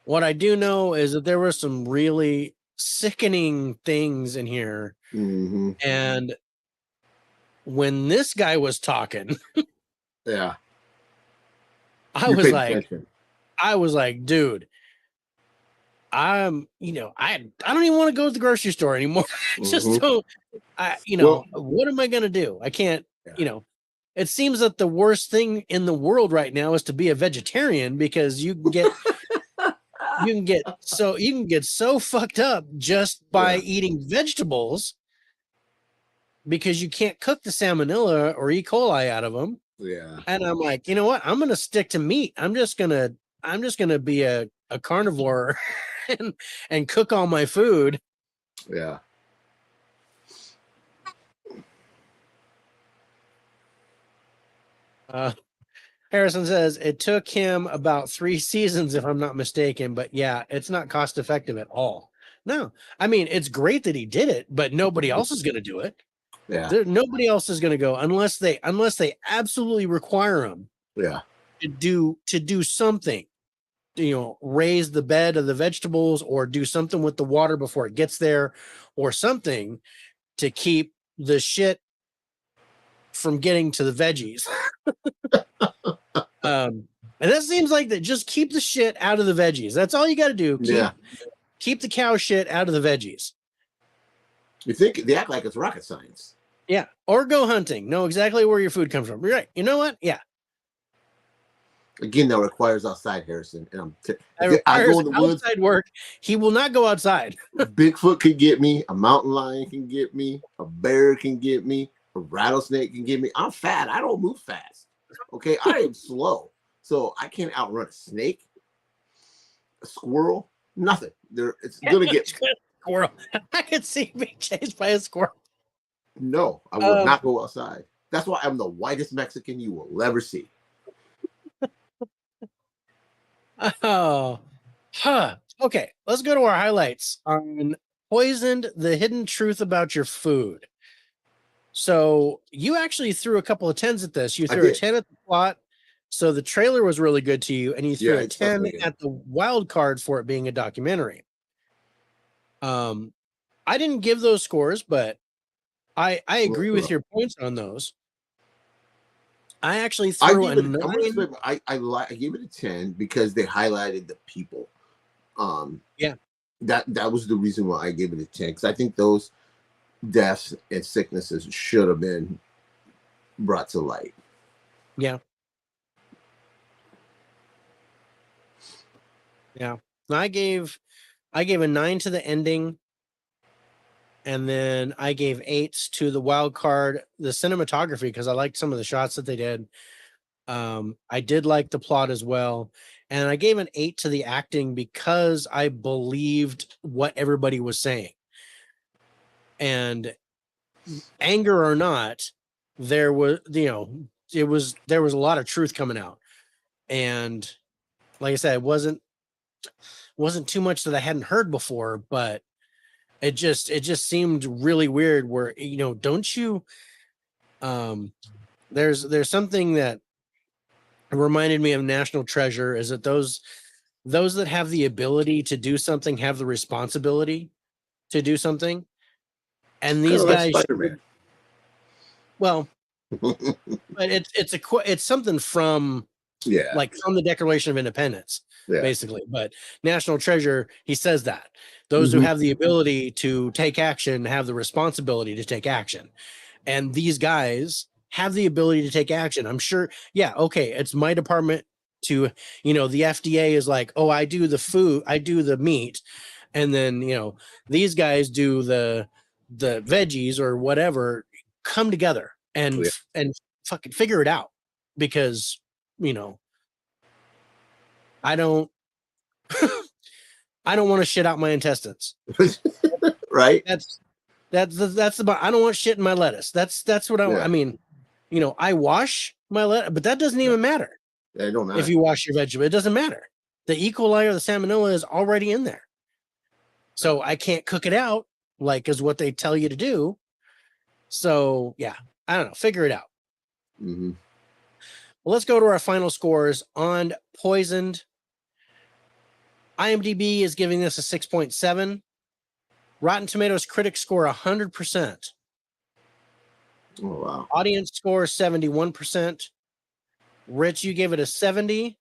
S2: What I do know is that there were some really sickening things in here.
S1: Mm-hmm.
S2: And when this guy was talking,
S1: yeah,
S2: I was like, dude, I don't even want to go to the grocery store anymore. What am I going to do? I can't, it seems that the worst thing in the world right now is to be a vegetarian, because you can get so fucked up just by eating vegetables, because you can't cook the salmonella or E. coli out of them.
S1: Yeah.
S2: And I'm like, you know what? I'm going to stick to meat. I'm just going to be a carnivore and cook all my food.
S1: Yeah.
S2: Harrison says it took him about 3 seasons, if I'm not mistaken, but yeah, it's not cost effective at all. No, I mean, it's great that he did it, but nobody else is going to do it.
S1: Yeah.
S2: Nobody else is going to go unless they absolutely require him.
S1: Yeah.
S2: To do something, raise the bed of the vegetables, or do something with the water before it gets there, or something to keep the shit from getting to the veggies. And that seems like that. Just keep the shit out of the veggies. That's all you got to do. Keep the cow shit out of the veggies.
S1: You think they act like it's rocket science?
S2: Yeah. Or go hunting. Know exactly where your food comes from. You're right. You know what? Yeah.
S1: Again, that requires outside, Harrison. And
S2: I go in the woods. Outside work. He will not go outside.
S1: Bigfoot can get me. A mountain lion can get me. A bear can get me. A rattlesnake can get me. I'm fat. I don't move fast. Okay, I am slow, so I can't outrun a snake, a squirrel, nothing. It's gonna get me.
S2: Squirrel. I could see being chased by a squirrel.
S1: No, I will not go outside. That's why I'm the whitest Mexican you will ever see.
S2: Oh, okay. Let's go to our highlights on Poisoned: The Hidden Truth About Your Food. So you actually threw a couple of 10s at this. You threw a 10 at the plot, so the trailer was really good to you, and you threw a 10 at the wild card for it being a documentary. I didn't give those scores, but I agree with your points on those. I actually threw a 9.
S1: I gave it a 10 because they highlighted the people. That was the reason why I gave it a 10, because I think those deaths and sicknesses should have been brought to light.
S2: Yeah. Yeah. I gave a 9 to the ending, and then I gave 8s to the wild card, the cinematography, because I liked some of the shots that they did. I did like the plot as well, and I gave an 8 to the acting because I believed what everybody was saying. And anger or not, there was, there was a lot of truth coming out. And like I said, it wasn't too much that I hadn't heard before, but it just seemed really weird where, don't you, there's something that reminded me of National Treasure, is that those that have the ability to do something have the responsibility to do something. And these
S1: like
S2: guys,
S1: Spider-Man.
S2: well, but it's something from, like, from the Declaration of Independence, basically. But National Treasure, he says that those who have the ability to take action have the responsibility to take action, and these guys have the ability to take action. I'm sure. Yeah. Okay. It's my department to, the FDA is like, oh, I do the food, I do the meat. And then, these guys do the veggies or whatever. Come together and fucking figure it out, because, I don't want to shit out my intestines.
S1: Right.
S2: That's about, I don't want shit in my lettuce. That's what I mean, I wash my lettuce, but that doesn't even matter.
S1: Yeah, it don't matter.
S2: If you wash your vegetable, it doesn't matter. The E. coli or the salmonella is already in there. So I can't cook it out, like, is what they tell you to do. So yeah, I don't know. Figure it out.
S1: Mm-hmm.
S2: Well, let's go to our final scores on Poisoned. IMDb is giving this a 6.7. Rotten Tomatoes critics score 100%.
S1: Oh, wow.
S2: Audience score 71%. Rich, you gave it a 70,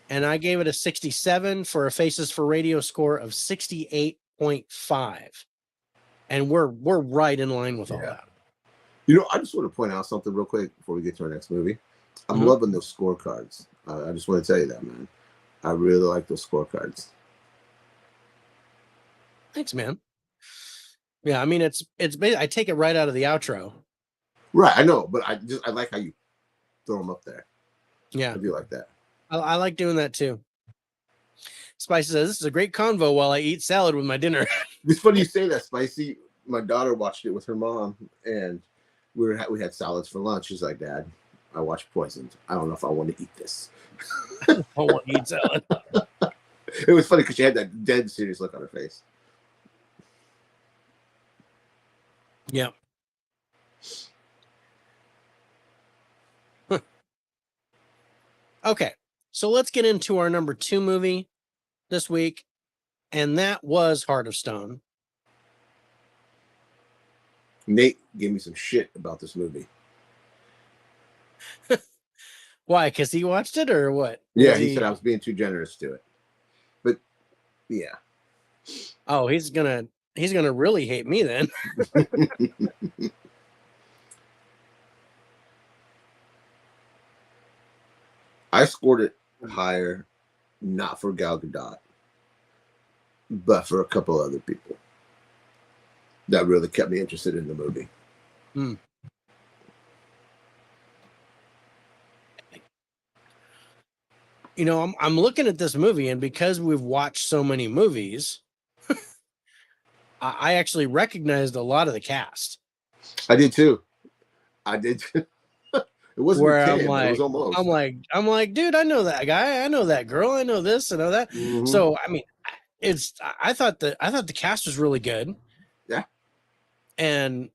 S2: and I gave it a 67 for a Faces for Radio score of 68.5. And we're right in line with all that.
S1: I just want to point out something real quick before we get to our next movie. I'm loving those scorecards. I just want to tell you that, man. I really like those scorecards.
S2: Thanks, man. Yeah, I mean, it's I take it right out of the outro.
S1: Right, I know, but I like how you throw them up there.
S2: Yeah,
S1: I do like that.
S2: I like doing that too. Spicy says, this is a great convo while I eat salad with my dinner.
S1: It's funny you say that, Spicy. My daughter watched it with her mom, and we had salads for lunch. She's like, Dad, I watched Poisoned. I don't know if I want to eat this.
S2: I want to eat salad.
S1: It was funny because she had that dead serious look on her face.
S2: Yeah. Huh. Okay, so let's get into our number 2 movie this week, and that was Heart of Stone.
S1: Nate gave me some shit about this movie.
S2: Why? Because he watched it, or what?
S1: Yeah, he said I was being too generous to it. But yeah.
S2: Oh, he's gonna really hate me then.
S1: I scored it higher, not for Gal Gadot, but for a couple other people that really kept me interested in the movie.
S2: I'm looking at this movie, and because we've watched so many movies, I actually recognized a lot of the cast.
S1: I did too. It wasn't
S2: where
S1: a 10,
S2: I'm like,
S1: it was almost.
S2: I'm like, dude, I know that guy, I know that girl, I know this, I know that.
S1: Mm-hmm.
S2: So I mean, I thought the cast was really good.
S1: Yeah.
S2: And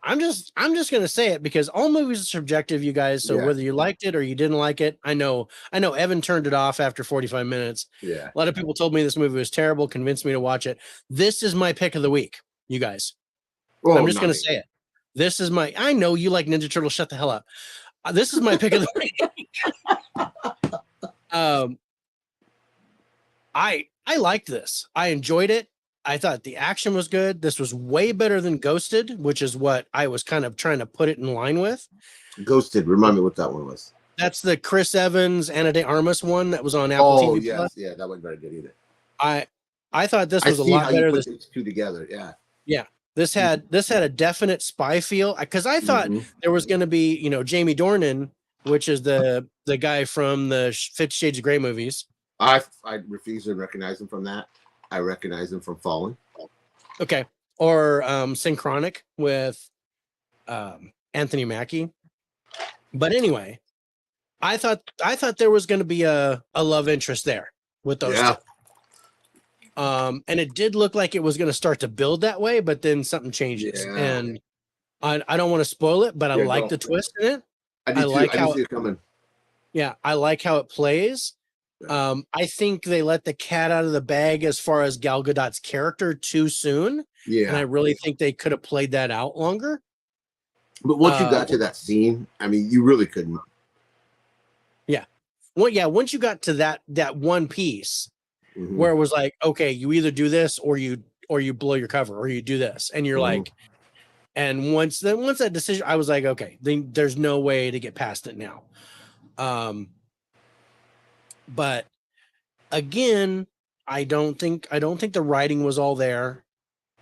S2: I'm just gonna say it, because all movies are subjective, you guys. So whether you liked it or you didn't like it, I know Evan turned it off after 45 minutes.
S1: Yeah.
S2: A lot of people told me this movie was terrible, convinced me to watch it. This is my pick of the week, you guys. Oh, I'm just gonna say it. This is I know you like Ninja Turtles. Shut the hell up. This is my pick of the week. I liked this. I enjoyed it. I thought the action was good. This was way better than Ghosted, which is what I was kind of trying to put it in line with.
S1: Ghosted. Remind me what that one was.
S2: That's the Chris Evans, Ana de Armas one that was on Apple
S1: Oh
S2: TV
S1: yes,
S2: Plus.
S1: yeah, that wasn't very good either.
S2: I thought this
S1: I
S2: was a
S1: see
S2: lot
S1: how
S2: better.
S1: you put these two together. Yeah,
S2: Yeah, this had a definite spy feel, because I thought there was going to be, Jamie Dornan, which is the guy from the 50 Shades of Grey movies.
S1: I refuse to recognize him from that. I recognize him from Fallen.
S2: Okay, or Synchronic with Anthony Mackie. But anyway, I thought there was going to be a love interest there with those two. And it did look like it was going to start to build that way, but then something changes. Yeah. And I don't want to spoil it, but I like the twist in it.
S1: I like how see it coming.
S2: Yeah, I like how it plays. Yeah. I think they let the cat out of the bag as far as Gal Gadot's character too soon. Yeah. And I really think they could have played that out longer.
S1: But once you got to that scene, I mean, you really couldn't.
S2: Yeah. Well, yeah, once you got to that one piece where it was like, okay, you either do this or you blow your cover, or you do this, and you're like, and once that decision, I was like, okay, there's no way to get past it now. But again, I don't think the writing was all there.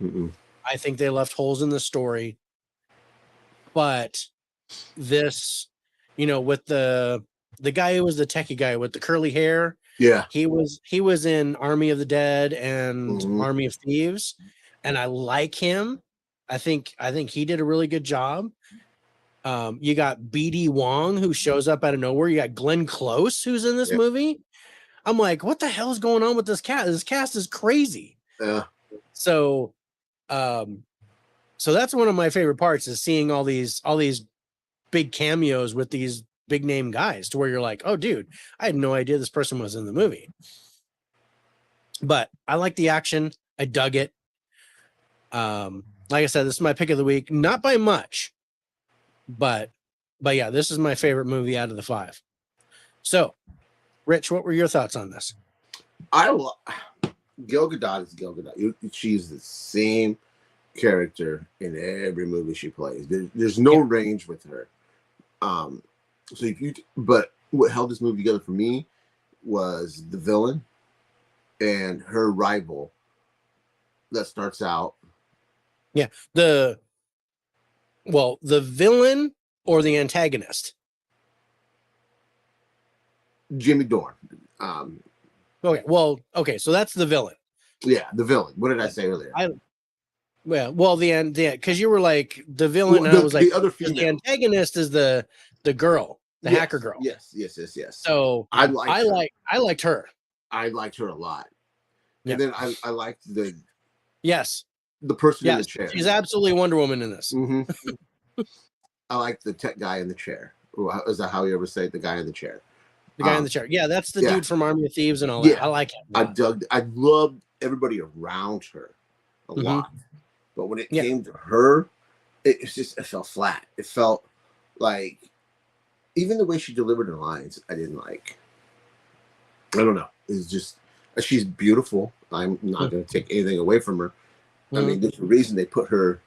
S2: I think they left holes in the story. But this, with the guy who was the techie guy with the curly hair, yeah, he was in Army of the Dead and Army of Thieves, and I like him. I think he did a really good job. You got BD Wong, who shows up out of nowhere. You got Glenn Close, who's in this movie. I'm like, what the hell is going on with this cast? This cast is crazy. Yeah. So that's one of my favorite parts, is seeing all these big cameos with these big name guys, to where you're like, oh dude, I had no idea this person was in the movie. But I like the action. I dug it. Like I said, this is my pick of the week, not by much, but yeah, this is my favorite movie out of the 5. So Rich, what were your thoughts on this?
S1: Gal Gadot is Gal Gadot. She's the same character in every movie she plays. There's no range with her. But what held this movie together for me was the villain and her rival that starts out.
S2: Yeah, the villain or the antagonist?
S1: Jimmy Dorn.
S2: Okay, so that's the villain.
S1: Yeah, the villain. What did I say earlier?
S2: Because you were like the villain, and I was like, the antagonist is the girl, the hacker girl.
S1: Yes.
S2: So I liked her.
S1: I liked her a lot. And then I liked the person in the chair.
S2: She's absolutely Wonder Woman in this.
S1: I like the tech guy in the chair. Is that how you ever say it? The guy in the chair?
S2: The guy in the chair. Yeah, that's the dude from Army of Thieves and all that. I like him.
S1: I loved everybody around her a lot. But when it came to her, it felt flat. It felt like, even the way she delivered her lines, I didn't like. I don't know. It's just, she's beautiful. I'm not going to take anything away from her. I mean, there's a reason they put her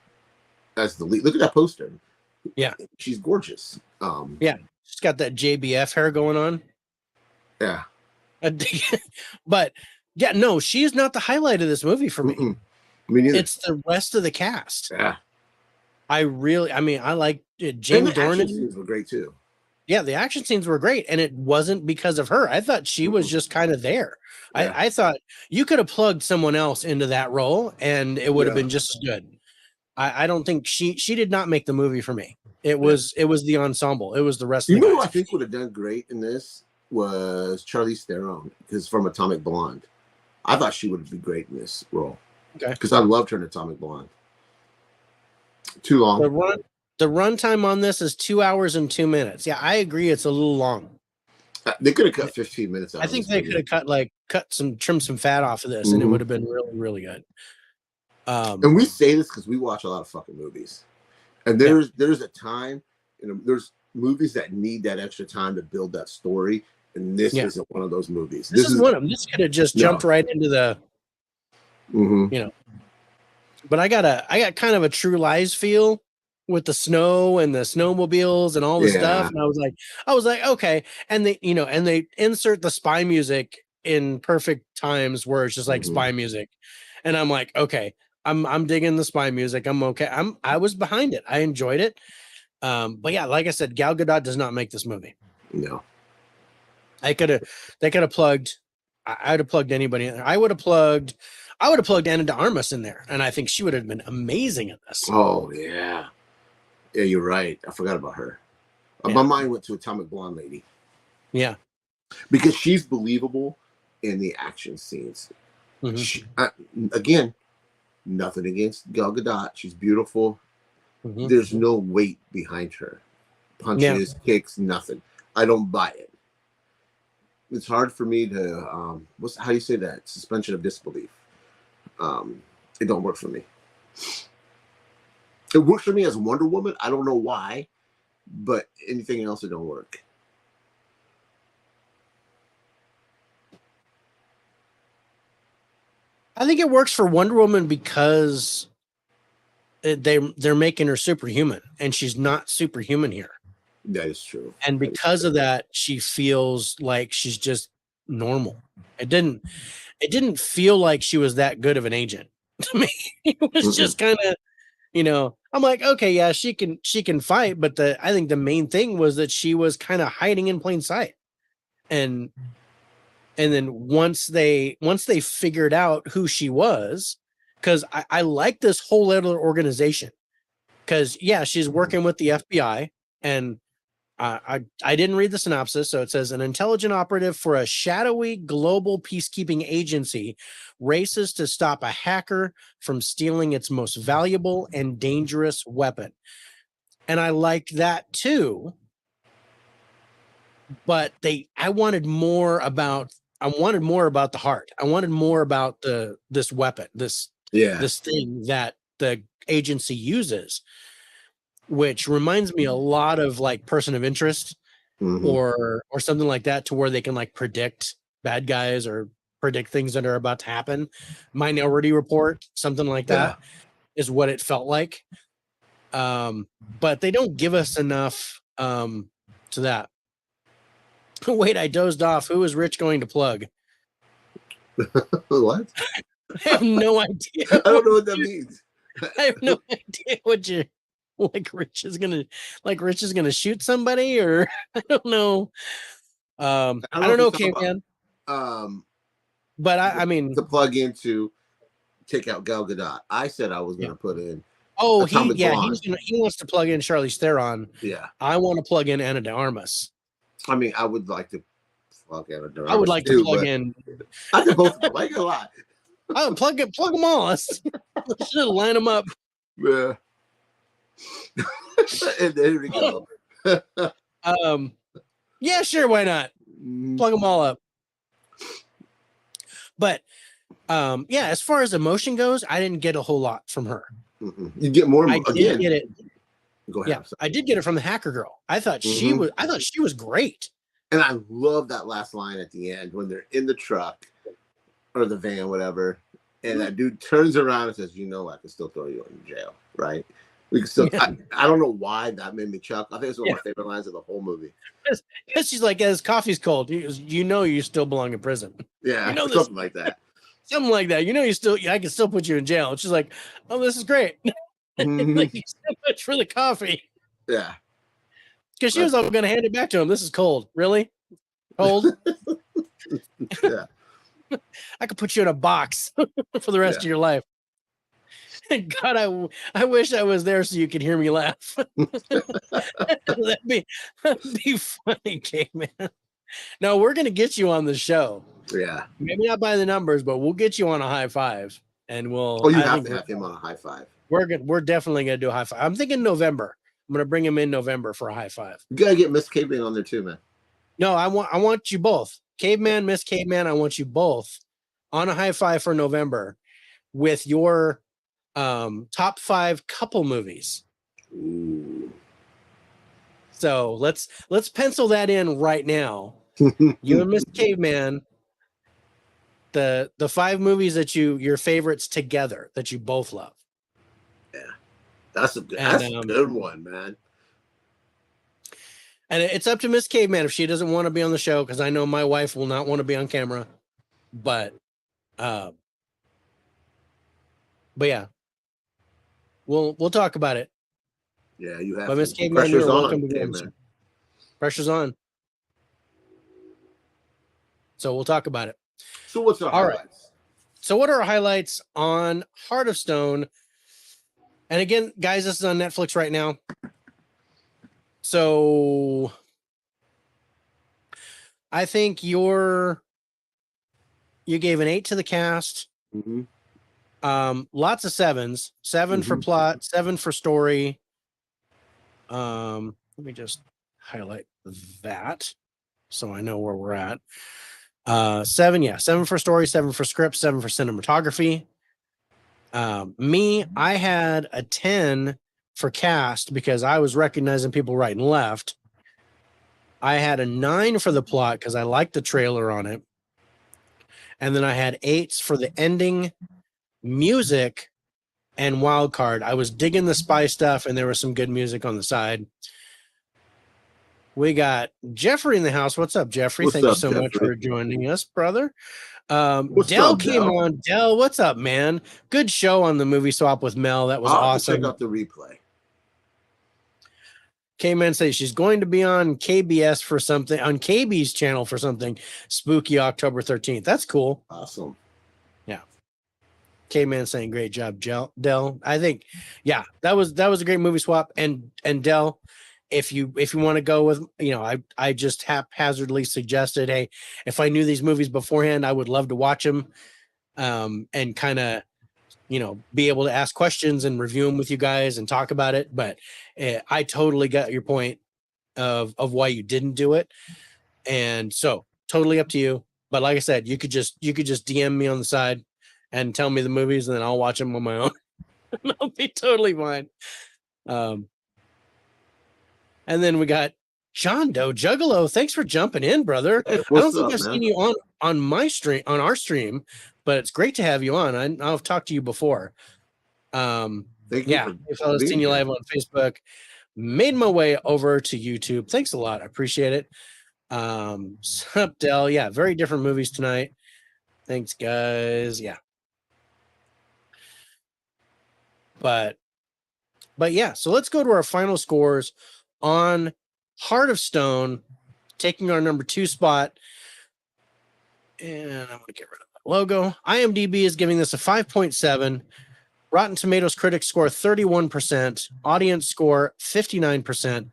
S1: as the lead. Look at that poster. Yeah. She's gorgeous.
S2: Yeah. She's got that JBF hair going on.
S1: Yeah.
S2: But yeah, no, she's not the highlight of this movie for me.
S1: Me neither.
S2: It's the rest of the cast.
S1: Yeah.
S2: I like Jamie Dornan.
S1: The action scenes were great too.
S2: Yeah, the action scenes were great, and it wasn't because of her. I thought she was just kind of there. Yeah. I thought you could have plugged someone else into that role, and it would have been just as good. I don't think she did not make the movie for me. It was the ensemble. It was the rest of the guys.
S1: Who I think would have done great in this was Charlize Theron, because from Atomic Blonde. I thought she would be great in this role. Okay. Because I loved her in Atomic Blonde. Too long.
S2: The runtime on this is 2 hours and 2 minutes. Yeah, I agree. It's a little long.
S1: They could have cut 15 minutes out.
S2: I think they could have trimmed some fat off of this, and it would have been really, really good.
S1: And we say this because we watch a lot of fucking movies, and there's a time, there's movies that need that extra time to build that story, and this isn't one of those movies.
S2: This is one of them. This could have just jumped right into the
S1: Mm-hmm.
S2: you know. But I got kind of a True Lies feel with the snow and the snowmobiles and all the stuff,
S1: Yeah.
S2: and I was like, okay. And they insert the spy music in perfect times where it's just like
S1: Mm-hmm.
S2: spy music, and I'm like, okay, I'm digging the spy music. I'm okay. I was behind it. I enjoyed it. But yeah, like I said, Gal Gadot does not make this movie.
S1: No.
S2: They could have plugged. I'd have plugged anybody in there. I would have plugged Anna de Armas in there, and I think she would have been amazing in this.
S1: Oh yeah. Yeah, you're right. I forgot about her.
S2: Yeah.
S1: My mind went to Atomic Blonde Lady.
S2: Yeah.
S1: Because she's believable in the action scenes.
S2: Mm-hmm.
S1: Again, nothing against Gal Gadot. She's beautiful.
S2: Mm-hmm.
S1: There's no weight behind her. Punches, kicks, nothing. I don't buy it. It's hard for me to how do you say that? Suspension of disbelief. It don't work for me. It works for me as Wonder Woman. I don't know why, but anything else, it don't work.
S2: I think it works for Wonder Woman because they're making her superhuman, and she's not superhuman here.
S1: That is true.
S2: And because of that, she feels like she's just normal. It didn't feel like she was that good of an agent to me. It was just kind of, I'm like, okay, yeah, she can fight, but I think the main thing was that she was kind of hiding in plain sight. And then once they figured out who she was, because I like this whole other organization, because yeah, she's working with the FBI, and I didn't read the synopsis, so it says an intelligent operative for a shadowy global peacekeeping agency races to stop a hacker from stealing its most valuable and dangerous weapon. And I like that too. But I wanted more about the heart. I wanted more about this weapon, this thing that the agency uses, which reminds me a lot of like Person of Interest, or something like that, to where they can like predict bad guys or predict things that are about to happen. Minority Report, something like that is what it felt like. But they don't give us enough to that. Wait, I dozed off. Who is Rich going to plug?
S1: What?
S2: I have no idea.
S1: I don't know what that means.
S2: I have no idea what you Rich is gonna shoot somebody, or I don't know. I don't know, Caveman. But I mean,
S1: to plug into take out Gal Gadot. I said I was gonna put in.
S2: Oh, he wants to plug in Charlize Theron.
S1: Yeah.
S2: I want to plug in Anna de Armas.
S1: I mean, I would like to plug Anna de Armas.
S2: I would like to plug in.
S1: I could both like a lot.
S2: I would plug them all. Let's line them up.
S1: Yeah. And there we go.
S2: Yeah, sure, why not? Plug them all up. But yeah, as far as emotion goes, I didn't get a whole lot from her.
S1: You get more.
S2: I did get it.
S1: Go ahead.
S2: Yeah, I did get it from the hacker girl. I thought she was great.
S1: And I love that last line at the end when they're in the truck or the van, whatever, and that dude turns around and says, I can still throw you in jail, right? We can still. I don't know why that made me chuckle. I think it's one of my favorite lines of the whole movie.
S2: Because she's like, as coffee's cold, you still belong in prison.
S1: Yeah, something like that.
S2: Something like that. I can still put you in jail. And she's like, oh, this is great. Thank you so much for the coffee.
S1: Yeah.
S2: Because she was going to hand it back to him. This is cold. Really? Cold?
S1: Yeah.
S2: I could put you in a box for the rest of your life. God, I wish I was there so you could hear me laugh. That'd be funny, Caveman. No, we're going to get you on the show.
S1: Yeah.
S2: Maybe not by the numbers, but we'll get you on a high five. And we'll.
S1: Oh, you have to have him on a high five.
S2: We're definitely going to do a high five. I'm thinking November. I'm going to bring him in November for a high five.
S1: You got to get Miss Caveman on there too, man.
S2: No, I want you both. Caveman, Miss Caveman, I want you both on a high five for November with your top 5 couple movies.
S1: Ooh.
S2: So let's pencil that in right now. You and Miss Caveman the 5 movies that your favorites together that you both love.
S1: That's a good one, man.
S2: And it's up to Miss Caveman if she doesn't want to be on the show, because I know my wife will not want to be on camera. But yeah, we'll talk about it.
S1: Yeah, you have.
S2: But Miss Caveman, you're welcome to be on the show. Pressure's on. So we'll talk about it.
S1: So what's our highlights?
S2: Right. So what are our highlights on Heart of Stone? And again, guys, this is on Netflix right now. So I think you gave an 8 to the cast.
S1: Mm-hmm.
S2: Lots of 7s. 7 for plot, 7 for story. Let me just highlight that so I know where we're at. 7 for story, 7 for script, 7 for cinematography. I had a 10 for cast because I was recognizing people right and left. I had a 9 for the plot because I liked the trailer on it. And then I had 8s for the ending, music, and wild card. I was digging the spy stuff, and there was some good music on the side. We got Jeffrey in the house. What's up, Jeffrey? Thank you so much for joining us, brother. Dell came on. Dell, what's up, man? Good show on the movie swap with Mel. That was awesome.
S1: Check out the replay.
S2: K-Man says she's going to be on KBS for something, on KB's channel for something spooky October 13th. That's cool.
S1: Awesome.
S2: Yeah. K-Man saying great job, Dell. I think, yeah, that was a great movie swap. And Dell, if you want to go with, I just haphazardly suggested, hey, if I knew these movies beforehand, I would love to watch them, and kind of, be able to ask questions and review them with you guys and talk about it. But I totally got your point of why you didn't do it. And so totally up to you. But like I said, you could just DM me on the side and tell me the movies, and then I'll watch them on my own. I'll be totally fine. And then we got John Doe Juggalo. Thanks for jumping in, brother.
S1: Hey,
S2: I don't think I've seen you on my stream, on our stream, but it's great to have you on. I've talked to you before.
S1: Thank you.
S2: Yeah, if I've seen you live on Facebook, made my way over to YouTube. Thanks a lot. I appreciate it. Sup, Dell. Yeah, very different movies tonight. Thanks, guys. Yeah. But yeah, so let's go to our final scores on Heart of Stone, taking our number 2 spot. And I'm going to get rid of that logo. IMDb is giving this a 5.7. Rotten Tomatoes critics score 31%. Audience score 59%.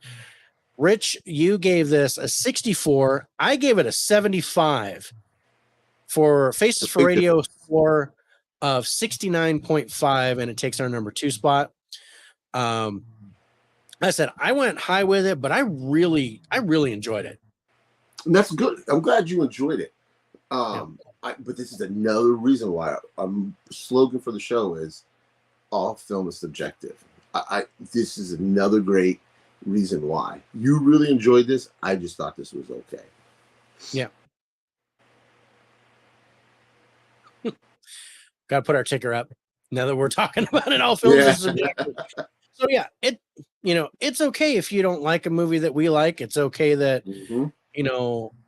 S2: Rich, you gave this a 64. I gave it a 75. For Faces for Radio score of 69.5, and it takes our number 2 spot. I said I went high with it, but I really enjoyed it.
S1: And that's good. I'm glad you enjoyed it. But this is another reason why slogan for the show is all film is subjective. This is another great reason why you really enjoyed this. I just thought this was okay.
S2: Yeah. Got to put our ticker up now that we're talking about it. All films are subjective. So yeah, it's okay if you don't like a movie that we like. It's okay that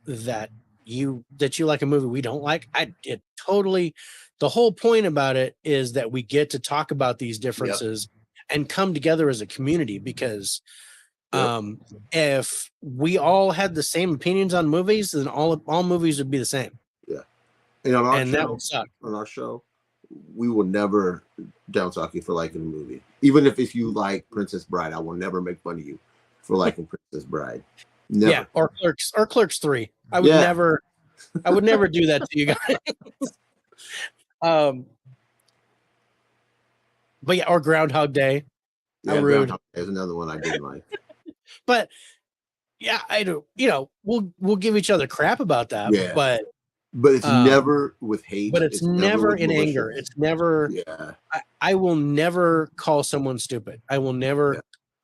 S2: that you like a movie we don't like. The whole point about it is that we get to talk about these differences and come together as a community, because if we all had the same opinions on movies, then all movies would be the same.
S1: Yeah. And
S2: that would suck.
S1: On our show, we will never down talk you for liking a movie. Even if you like Princess Bride, I will never make fun of you for liking Princess Bride. Never.
S2: Yeah, or Clerks 3. I would never do that to you guys. But yeah, or Groundhog Day.
S1: Yeah, Groundhog Day is another one I didn't like.
S2: But yeah, I do. We'll give each other crap about that.
S1: Yeah.
S2: But
S1: it's never with hate.
S2: But it's never in anger. It's never.
S1: Yeah.
S2: I will never call someone stupid. I will never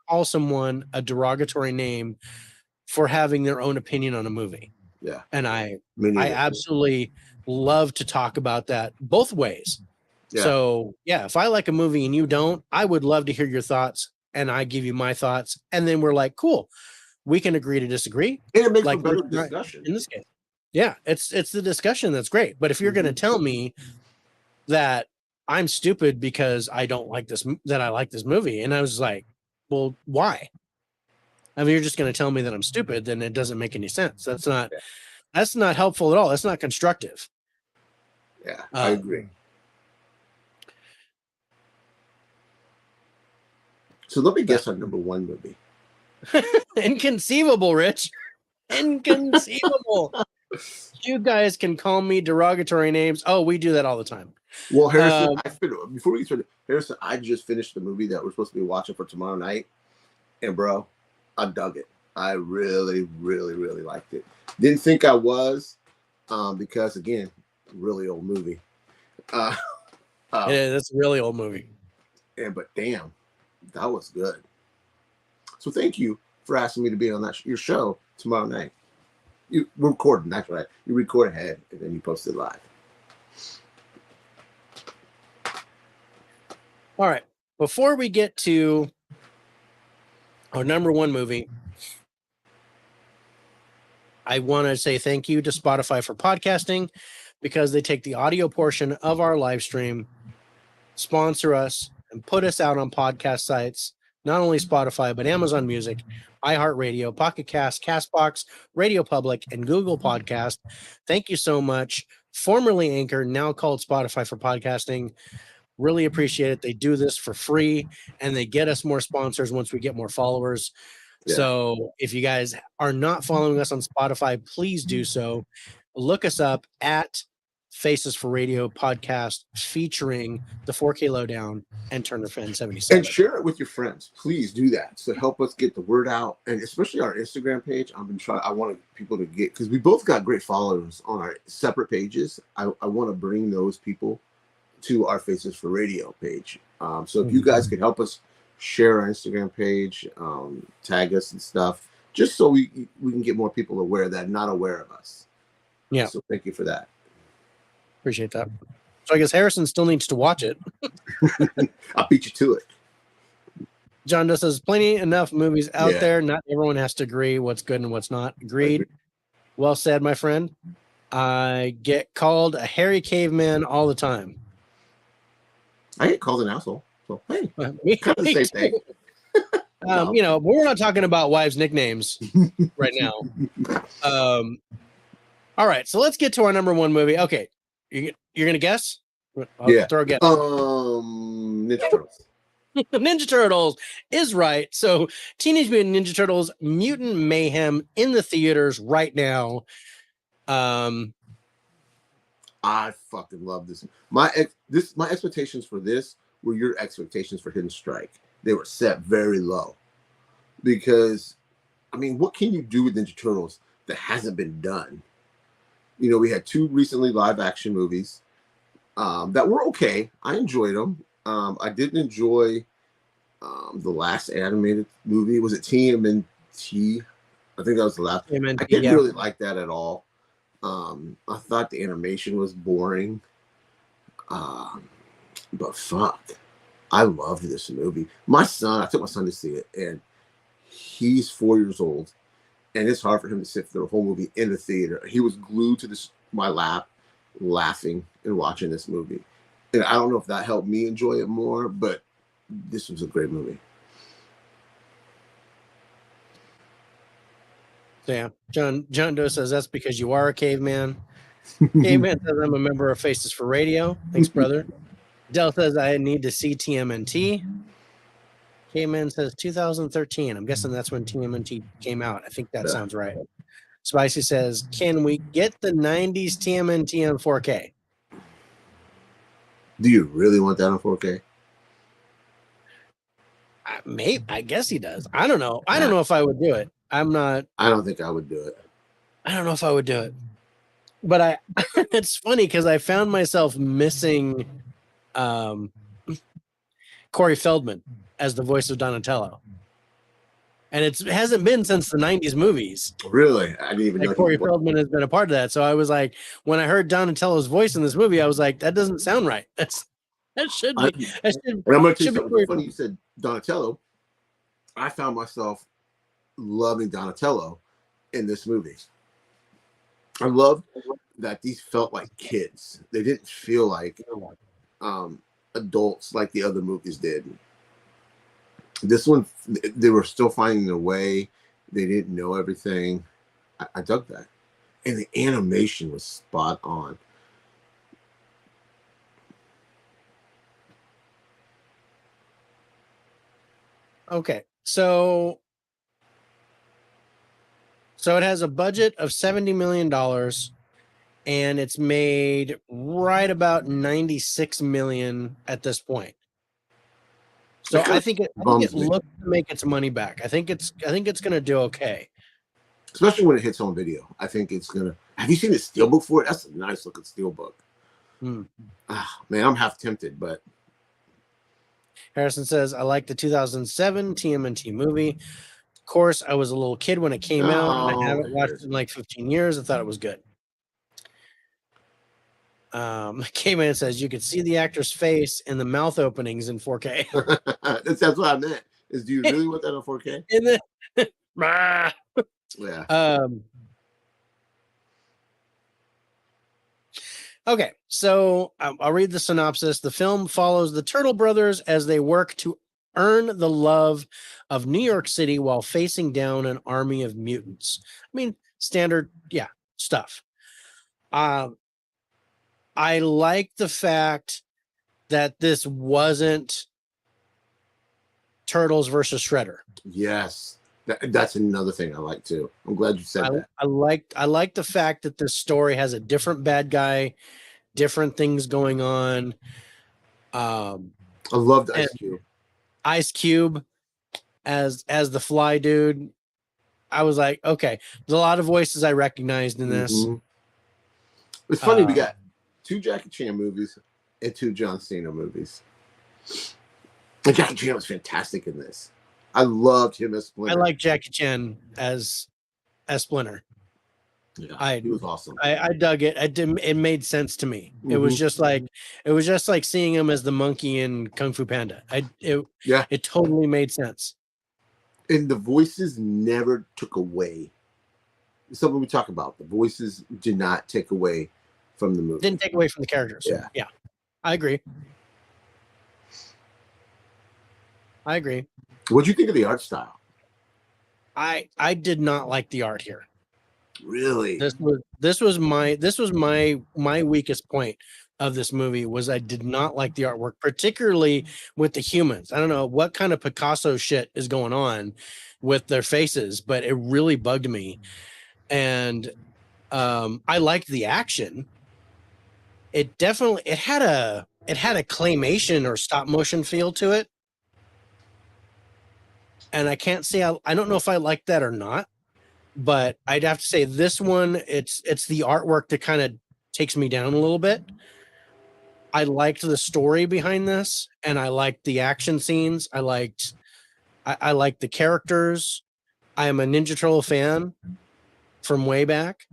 S2: call someone a derogatory name for having their own opinion on a movie.
S1: Yeah.
S2: And I absolutely love to talk about that both ways.
S1: Yeah.
S2: So yeah, if I like a movie and you don't, I would love to hear your thoughts, and I give you my thoughts, and then we're like, cool, we can agree to disagree.
S1: And it makes
S2: Like
S1: for better discussion.
S2: in this case. Yeah, it's the discussion that's great. But if you're going to tell me that I'm stupid because I don't like this, that I like this movie, and I was like, well, why? I mean, you're just going to tell me that I'm stupid, then it doesn't make any sense. That's not helpful at all. That's not constructive.
S1: Yeah, I agree. So let me guess our number one movie.
S2: Inconceivable, Rich. Inconceivable. You guys can call me derogatory names. Oh, we do that all the time.
S1: Well, Harrison, before we get started, Harrison, I just finished the movie that we're supposed to be watching for tomorrow night. And bro, I dug it. I really, really, really liked it. Didn't think I was, because again, really old movie.
S2: Yeah, that's a really old movie.
S1: But damn, that was good. So thank you for asking me to be on your show tomorrow night. We're recording, that's right. You record ahead and then you post it live.
S2: All right. Before we get to our number one movie, I want to say thank you to Spotify for podcasting, because they take the audio portion of our live stream, sponsor us, and put us out on podcast sites, not only Spotify, but Amazon Music, iHeartRadio, Pocket Cast, Castbox, Radio Public, and Google Podcast. Thank you so much. Formerly Anchor, now called Spotify for podcasting. Really appreciate it. They do this for free, and they get us more sponsors once we get more followers. Yeah. So if you guys are not following us on Spotify, please do so. Look us up at Faces for Radio podcast, featuring the 4K Lowdown and Turner Fan 77.
S1: And share it with your friends. Please do that. So help us get the word out, and especially our Instagram page. I want people to get, because we both got great followers on our separate pages. I want to bring those people to our Faces for Radio page. So if you guys could help us share our Instagram page, tag us and stuff, just so we can get more people aware that are not aware of us.
S2: Yeah.
S1: So thank you for that.
S2: Appreciate that. So I guess Harrison still needs to watch it.
S1: I'll beat you to it.
S2: John does says plenty enough movies out there. Not everyone has to agree what's good and what's not. Agreed. Well said, my friend. I get called a hairy caveman all the time.
S1: I get called an asshole. So hey, kind of the same thing.
S2: No. You know, but we're not talking about wives' nicknames right now. All right, so let's get to our number one movie. Okay, you're gonna guess? I'll throw a guess.
S1: Ninja Turtles.
S2: Ninja Turtles is right. So Teenage Mutant Ninja Turtles Mutant Mayhem in the theaters right now.
S1: I fucking love this. My expectations for this were your expectations for Hidden Strike. They were set very low, because I mean, what can you do with Ninja Turtles that hasn't been done? You know, we had 2 recently live action movies that were okay. I enjoyed them. I didn't enjoy the last animated movie. Was it TMNT? I think that was the last. TMNT, I didn't really like that at all. I thought the animation was boring. But fuck, I loved this movie. I took my son to see it, and he's 4 years old, and it's hard for him to sit through the whole movie in the theater. He was glued to my lap, laughing and watching this movie. And I don't know if that helped me enjoy it more, but this was a great movie.
S2: Yeah, John Doe says that's because you are a caveman. Caveman says I'm a member of Faces for Radio. Thanks, brother. Del says I need to see TMNT. Caveman says 2013. I'm guessing that's when TMNT came out. I think that sounds right. Spicy says, can we get the 90s TMNT on 4K?
S1: Do you really want that on 4K?
S2: I guess he does. I don't know. I don't know if I would do it. I
S1: don't think I would do it.
S2: I don't know if I would do it. But it's funny because I found myself missing Corey Feldman as the voice of Donatello. and it hasn't been since the 90s movies.
S1: Really? I didn't even know.
S2: Corey Feldman has been a part of that. So I was like, when I heard Donatello's voice in this movie, I was like, that doesn't sound right. That should be.
S1: And I'm going to tell you something funny. You said Donatello. I found myself loving Donatello in this movie. I love that these felt like kids. They didn't feel like adults like the other movies did. This one, they were still finding their way. They didn't know everything. I dug that. And the animation was spot on.
S2: Okay. So it has a budget of $70 million and it's made right about 96 million at this point. So I think it looks to make its money back. I think it's going to do okay.
S1: Especially when it hits on video. I think it's going to. Have you seen the steelbook for it? That's a nice looking steelbook. Man, I'm half tempted, but.
S2: Harrison says, I like the 2007 TMNT movie. Of course, I was a little kid when it came out, and I haven't watched it in like 15 years. I thought it was good. K-Man says, you could see the actor's face in the mouth openings in 4K.
S1: That's what I meant. Do you really want that on 4K?
S2: Yeah. Okay, so I'll read the synopsis. The film follows the Turtle Brothers as they work to earn the love of New York City while facing down an army of mutants. I mean, standard, stuff. I like the fact that this wasn't Turtles versus Shredder.
S1: Yes. That's another thing I like too. I'm glad you said that.
S2: I like the fact that this story has a different bad guy, different things going on.
S1: I loved Ice Cube.
S2: Ice Cube as the Fly dude. I was like, okay, there's a lot of voices I recognized in this.
S1: It's funny, we got 2 Jackie Chan movies and 2 John Cena movies. And Jackie Chan was fantastic in this. I loved him as Splinter.
S2: I like Jackie Chan as Splinter.
S1: Yeah, he was awesome.
S2: I dug it. It made sense to me. It was just like seeing him as the monkey in Kung Fu Panda. It totally made sense.
S1: And the voices never took away. Something we talk about. The voices did not take away from the movie.
S2: Didn't take away from the characters. Yeah. I agree.
S1: What do you think of the art style?
S2: I did not like the art here.
S1: Really?
S2: This was my weakest point of this movie was I did not like the artwork, particularly with the humans. I don't know what kind of Picasso shit is going on with their faces, but it really bugged me. And I liked the action. It had a claymation or stop motion feel to it. And I can't say I don't know if I like that or not, but I'd have to say this one, it's the artwork that kind of takes me down a little bit. I liked the story behind this, and I liked the action scenes. I liked the characters. I am a Ninja Turtle fan from way back,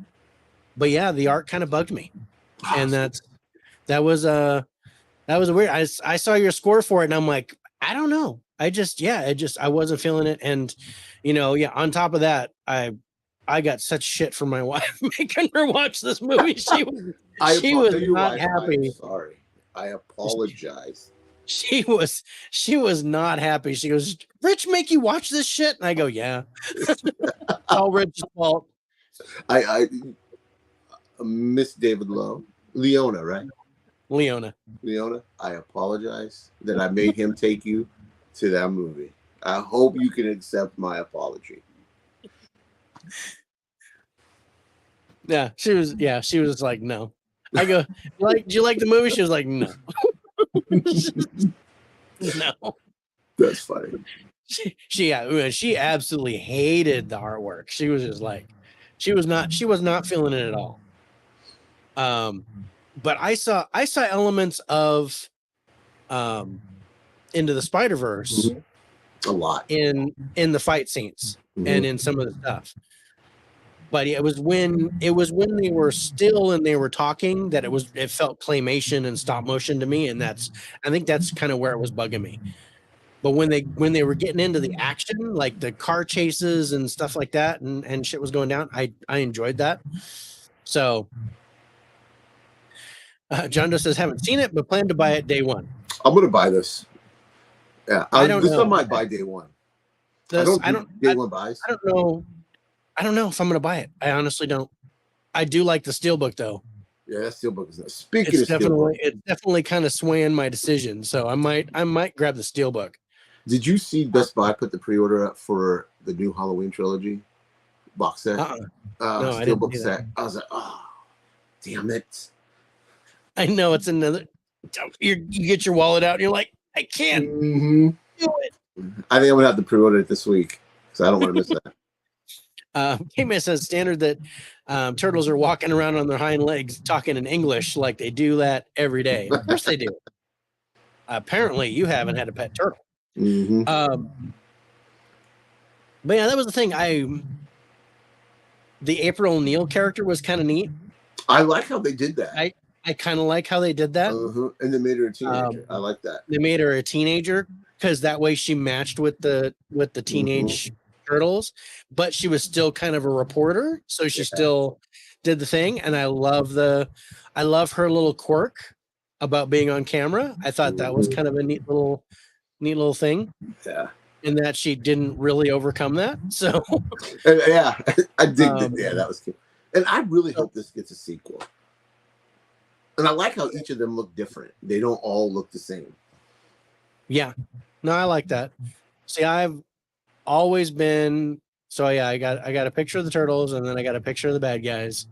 S2: but yeah, the art kind of bugged me, and that was weird. I saw your score for it, and I'm like, I don't know. I wasn't feeling it. And, on top of that, I got such shit from my wife making her watch this movie. She was not happy.
S1: I'm sorry. I apologize.
S2: She was not happy. She goes, Rich make you watch this shit? And I go, yeah. It's all Rich's fault.
S1: I Miss David Lowe. Leona, right?
S2: Leona,
S1: I apologize that I made him take you to that movie. I hope you can accept my apology.
S2: Yeah, she was like, no. I go, do you like the movie? She was like, no. No.
S1: That's funny.
S2: She absolutely hated the artwork. She was just like, she was not feeling it at all. But I saw elements of Into the Spider-Verse
S1: A lot.
S2: in the fight scenes and in some of the stuff. But it was when they were still and they were talking that it felt claymation and stop motion to me, and I think that's kind of where it was bugging me. But when they were getting into the action, like the car chases and stuff like that, and shit was going down, I enjoyed that. So John Doe says haven't seen it, but plan to buy it day one.
S1: I'm gonna buy this. Yeah,
S2: I don't know.
S1: I might buy day one. I don't day one buys.
S2: I don't know. I don't know if I'm gonna buy it. I honestly don't. I do like the steelbook though.
S1: Yeah, that steelbook is nice. Speaking of steelbook,
S2: it's definitely kind of swaying my decision. So I might grab the steelbook.
S1: Did you see Best Buy put the pre-order up for the new Halloween trilogy box set?
S2: No,
S1: steelbook set. I was like, oh, damn it!
S2: I know it's another. You get your wallet out and you're like, I can't
S1: do
S2: it.
S1: I think I'm gonna have to pre-order it this week because I don't want to miss that.
S2: K-Man says standard that turtles are walking around on their hind legs talking in English like they do that every day. Of course they do. Apparently you haven't had a pet turtle. But yeah, that was the thing. The April O'Neil character was kind of neat.
S1: I like how they did that.
S2: I kind of like how they did that.
S1: And they made her a teenager. I like that.
S2: They made her a teenager because that way she matched with the teenage turtles, but she was still kind of a reporter, so she still did the thing. And I love her little quirk about being on camera. I thought that was kind of a neat little thing.
S1: Yeah.
S2: In that she didn't really overcome that. So
S1: yeah, I dig that. Yeah, that was cute. And I really hope this gets a sequel. And I like how each of them look different. They don't all look the same.
S2: Yeah. No, I like that. See, I've always been I got a picture of the turtles and then I got a picture of the bad guys.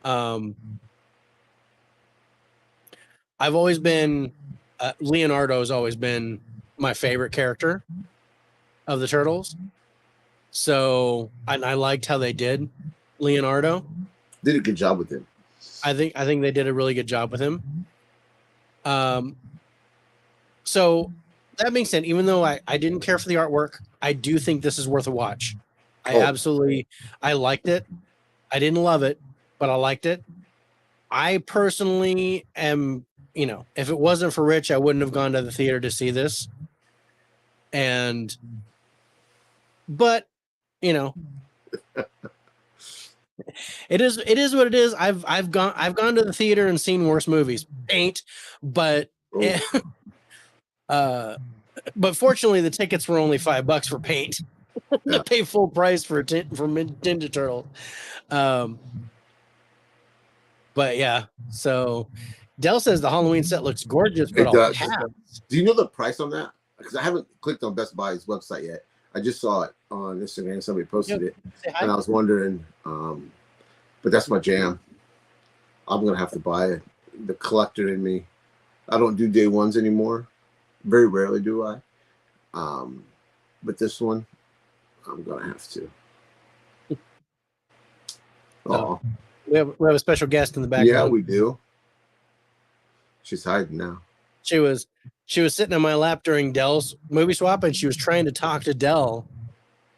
S2: I've always been Leonardo's always been my favorite character of the turtles. So I liked how they did Leonardo.
S1: Did a good job with him.
S2: I think they did a really good job with him. So that being said, even though I didn't care for the artwork, I do think this is worth a watch. I liked it. I didn't love it, but I liked it. I personally am, if it wasn't for Rich, I wouldn't have gone to the theater to see this. But it is what it is. I've gone to the theater and seen worse movies. But fortunately the tickets were only $5 for Paint. To pay full price for Ninja Turtle. But yeah, so Dell says the Halloween set looks gorgeous, but all caps.
S1: Do you know the price on that? Because I haven't clicked on Best Buy's website yet. I just saw it on Instagram. Somebody posted it, and I was wondering. But that's my jam. I'm gonna have to buy it. The collector in me. I don't do day ones anymore. Very rarely do I. But this one, I'm gonna have to. Oh,
S2: we have a special guest in the background.
S1: Yeah, we do. She's hiding now.
S2: She was sitting on my lap during Dell's movie swap, and she was trying to talk to Dell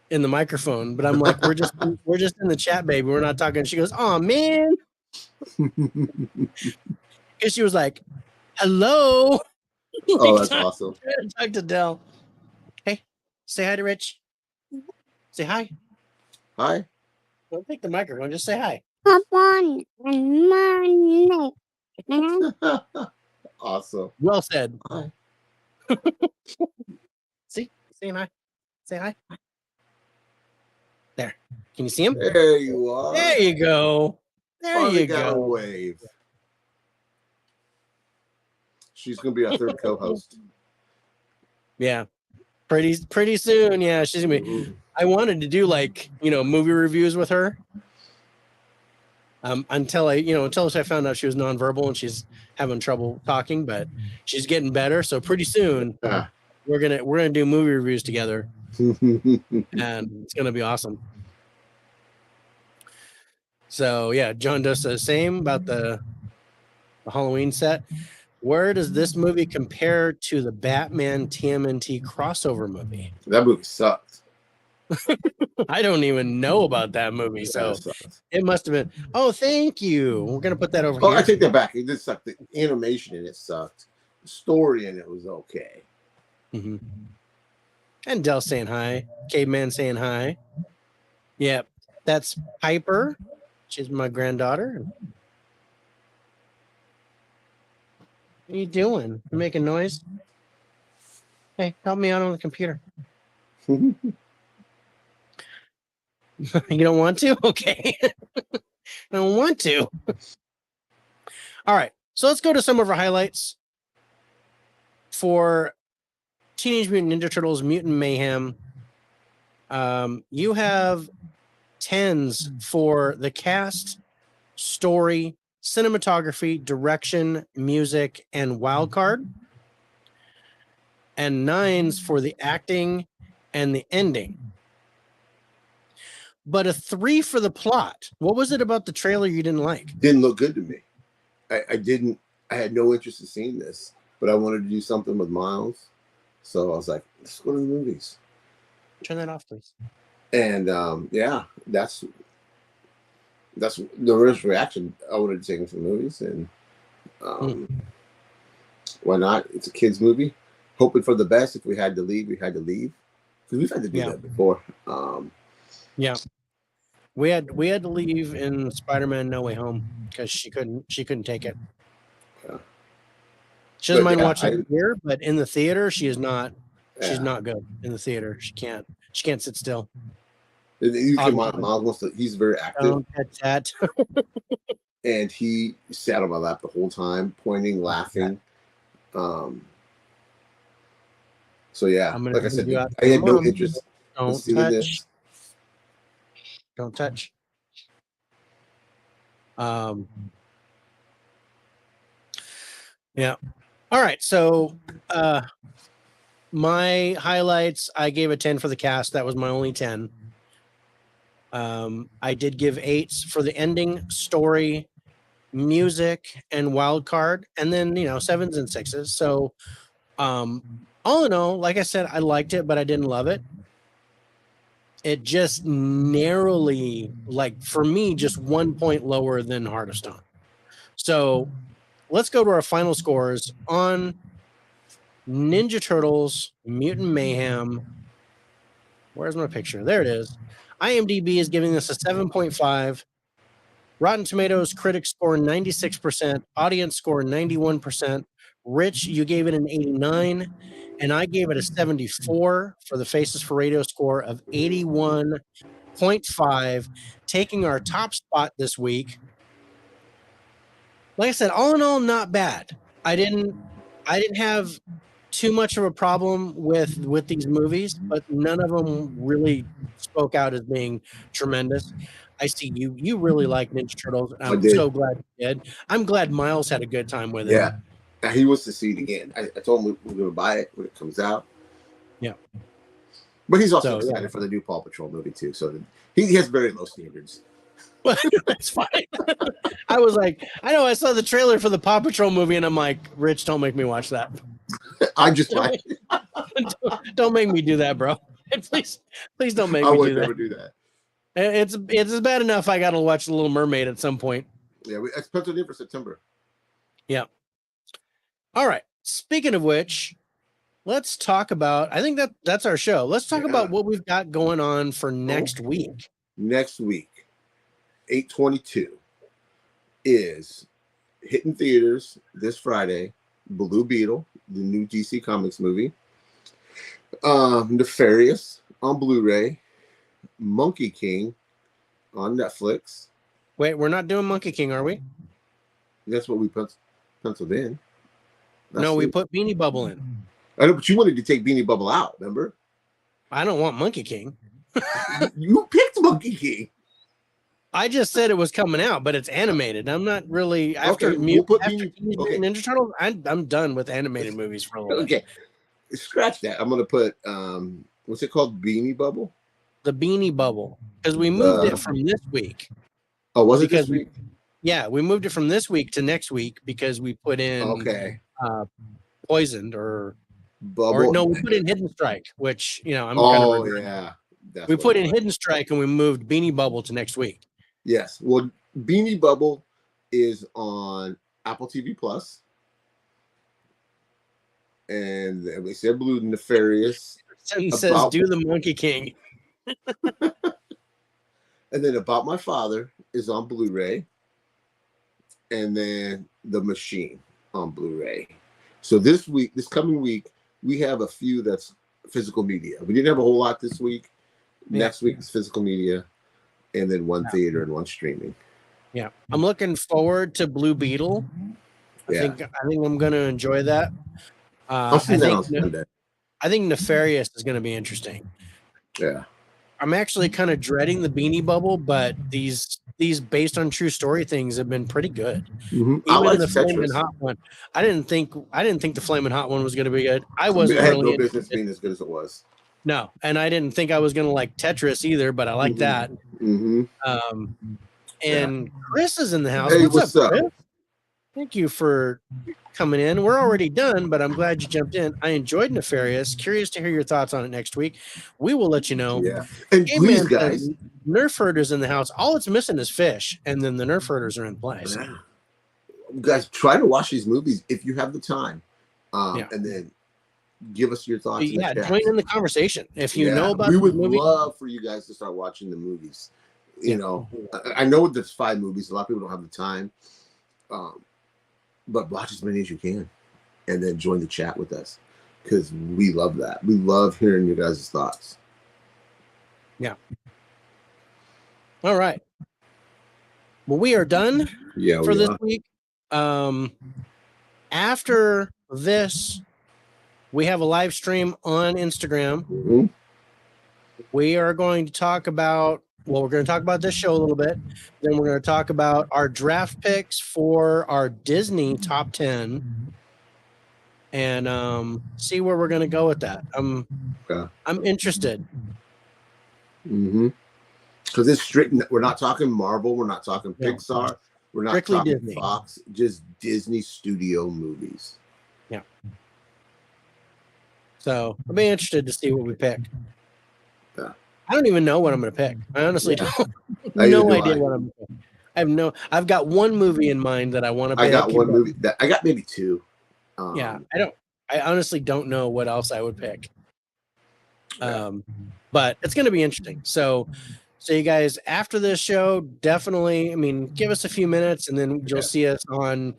S2: in the microphone. But I'm like, we're just in the chat, baby. We're not talking. She goes, "Oh man," because she was like, "Hello."
S1: Oh, that's awesome.
S2: Trying to talk to Dell. Hey, say hi to Rich. Say hi.
S1: Hi.
S2: Don't take the microphone. Just say hi.
S1: Awesome.
S2: Well said.
S1: Hi.
S2: See? Saying hi. Say hi. There. Can you see him?
S1: There you are.
S2: There you go. There you go.
S1: Wave. She's gonna be our third co-host.
S2: Yeah. Pretty soon. Yeah, she's gonna be. I wanted to do movie reviews with her. Until I found out she was nonverbal and she's having trouble talking, but she's getting better. So pretty soon we're gonna do movie reviews together, and it's gonna be awesome. So yeah, John does the same about the Halloween set. Where does this movie compare to the Batman TMNT crossover movie?
S1: That movie sucked.
S2: I don't even know about that movie, so
S1: That sucked.
S2: it must have been. Oh, thank you. We're gonna put that over
S1: Oh,
S2: here.
S1: I take that back. It did suck. The animation in it sucked. The story in it was okay.
S2: Mm-hmm. And Dell saying hi. Caveman saying hi. Yep, that's Piper. She's my granddaughter. What are you doing? You making noise? Hey, help me out on the computer. You don't want to? Okay. I don't want to. All right. So let's go to some of our highlights for Teenage Mutant Ninja Turtles Mutant Mayhem. You have 10s for the cast, story, cinematography, direction, music, and wild card. And 9s for the acting and the ending. But a 3 for the plot. What was it about the trailer you didn't like?
S1: Didn't look good to me. I had no interest in seeing this, but I wanted to do something with Miles. So I was like, let's go to the movies.
S2: Turn that off, please.
S1: And yeah, that's the first reaction. I wanted to take him to the movies, and why not? It's a kids movie. Hoping for the best. If we had to leave, we had to leave, because we've had to do that before.
S2: Yeah, we had to leave in Spider-Man No Way Home because she couldn't take it.
S1: Yeah.
S2: She doesn't mind watching it here, but in the theater, she is not.
S1: Yeah.
S2: She's not good in the theater. She can't sit still.
S1: Miles wants to. He's very active.
S2: Don't touch that.
S1: And he sat on my lap the whole time, pointing, laughing. So yeah, like I said, I had no interest in seeing this.
S2: Don't touch. Yeah. All right. So my highlights, I gave a 10 for the cast. That was my only 10. I did give 8s for the ending, story, music, and wild card, and then 7s and 6s. So all in all, like I said, I liked it, but I didn't love it. It just narrowly, like for me, just 1 point lower than Heart of Stone. So let's go to our final scores on Ninja Turtles Mutant Mayhem. Where's my picture? There it is. IMDb is giving this a 7.5. Rotten Tomatoes critics score 96%, audience score 91%. Rich, you gave it an 89, and I gave it a 74 for the Faces for Radio score of 81.5, taking our top spot this week. Like I said, all in all, not bad. I didn't have too much of a problem with these movies, but none of them really spoke out as being tremendous. I see you really like Ninja Turtles. I'm so glad you did. I'm glad Miles had a good time with it.
S1: Yeah, he wants to see it again. I told him we're going to buy it when it comes out.
S2: Yeah,
S1: but he's also excited for the new Paw Patrol movie too. So he has very low standards.
S2: That's fine. I was like, I know I saw the trailer for the Paw Patrol movie, and I'm like, Rich, don't make me watch that.
S1: I just like
S2: don't make me do that, bro. Please don't make me do that.
S1: I would never do that.
S2: It's bad enough I got to watch The Little Mermaid at some point.
S1: Yeah, it's penciled in for September.
S2: Yeah. All right. Speaking of which, let's talk about. I think that's our show. Let's talk about what we've got going on for next week.
S1: Next week, 8/22 is hitting theaters this Friday. Blue Beetle, the new DC Comics movie. Nefarious on Blu-ray. Monkey King on Netflix.
S2: Wait, we're not doing Monkey King, are we?
S1: That's what we penciled in.
S2: We put Beanie Bubble in.
S1: I know, but you wanted to take Beanie Bubble out, remember?
S2: I don't want Monkey King.
S1: You picked Monkey King.
S2: I just said it was coming out, but it's animated. I'm not really after Ninja Turtles. I'm done with animated movies for a little bit.
S1: Okay, scratch that. I'm gonna put what's it called? Beanie Bubble.
S2: The Beanie Bubble, because we moved it from this week.
S1: Oh, was it this week?
S2: Yeah, we moved it from this week to next week because we put in poisoned or
S1: Bubble.
S2: no, we put in Hidden Strike, which I'm kind
S1: Oh
S2: of
S1: yeah, that's
S2: we
S1: what
S2: put
S1: it
S2: in
S1: was.
S2: Hidden Strike and we moved Beanie Bubble to next week.
S1: Yes. Well, Beanie Bubble is on Apple TV Plus, and we said Blue Nefarious.
S2: And says, "Do the Monkey King."
S1: And then About My Father is on Blu-ray, and then The Machine on Blu-ray. So this coming week, we have a few that's physical media. We didn't have a whole lot this week. Next week is physical media, and then one theater and one streaming.
S2: Yeah, I'm looking forward to Blue Beetle. I think I'm going to enjoy that.
S1: I'll see that on Sunday.
S2: I think Nefarious is going to be interesting.
S1: Yeah.
S2: I'm actually kind of dreading the Beanie Bubble, but these based on true story things have been pretty good.
S1: Mm-hmm.
S2: Even the Flamin' Hot one, I didn't think the Flamin' Hot one was going to be good. I wasn't
S1: had
S2: really
S1: no business being as good as it was.
S2: No, and I didn't think I was going to like Tetris either, but I like that.
S1: Mm-hmm.
S2: And Chris is in the house.
S1: Hey,
S2: what's up,
S1: up?
S2: Chris? Thank you for coming in. We're already done, but I'm glad you jumped in. I enjoyed Nefarious. Curious to hear your thoughts on it next week. We will let you know.
S1: Yeah. And please, guys,
S2: Nerf herders in the house. All it's missing is fish, and then the Nerf herders are in place.
S1: Yeah. Guys, try to watch these movies if you have the time, and then give us your thoughts.
S2: Yeah, join in the conversation if you know about.
S1: We would love for you guys to start watching the movies. You know, I know there's 5 movies. A lot of people don't have the time. But watch as many as you can, and then join the chat with us, because we love that. We love hearing your guys' thoughts.
S2: Yeah. All right. Well, we are done for this week. After this, we have a live stream on Instagram.
S1: Mm-hmm.
S2: We are going to talk about. Well, we're going to talk about this show a little bit. Then we're going to talk about our draft picks for our Disney top 10 and see where we're going to go with that. I'm interested.
S1: Mm-hmm. Because it's strict. We're not talking Marvel. We're not talking Pixar. We're not strictly talking Disney. Fox. Just Disney studio movies.
S2: Yeah. So I'll be interested to see what we pick.
S1: Yeah.
S2: I don't even know what I'm going to pick. I honestly don't. No idea what I'm going to pick. I've got one movie in mind that I want to pick.
S1: I got one movie. I got maybe 2.
S2: I honestly don't know what else I would pick. But it's going to be interesting. So you guys, after this show, definitely, give us a few minutes and then you'll see us on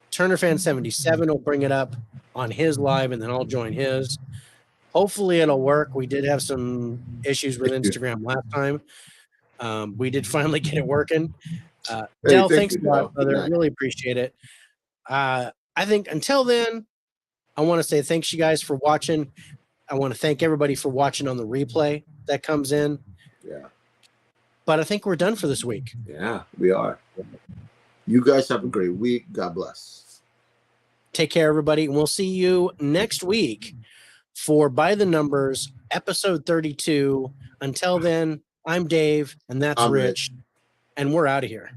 S2: Turner Fan 77. Will bring it up on his live and then I'll join his. Hopefully it'll work. We did have some issues with Instagram last time. We did finally get it working. Del, thanks a lot, brother. Really appreciate it. I think until then, I want to say thanks you guys for watching. I want to thank everybody for watching on the replay that comes in.
S1: Yeah.
S2: But I think we're done for this week.
S1: Yeah, we are. You guys have a great week. God bless.
S2: Take care, everybody. And we'll see you next week for By the Numbers, episode 32. Until then, I'm Dave, and that's Rich, and we're out of here.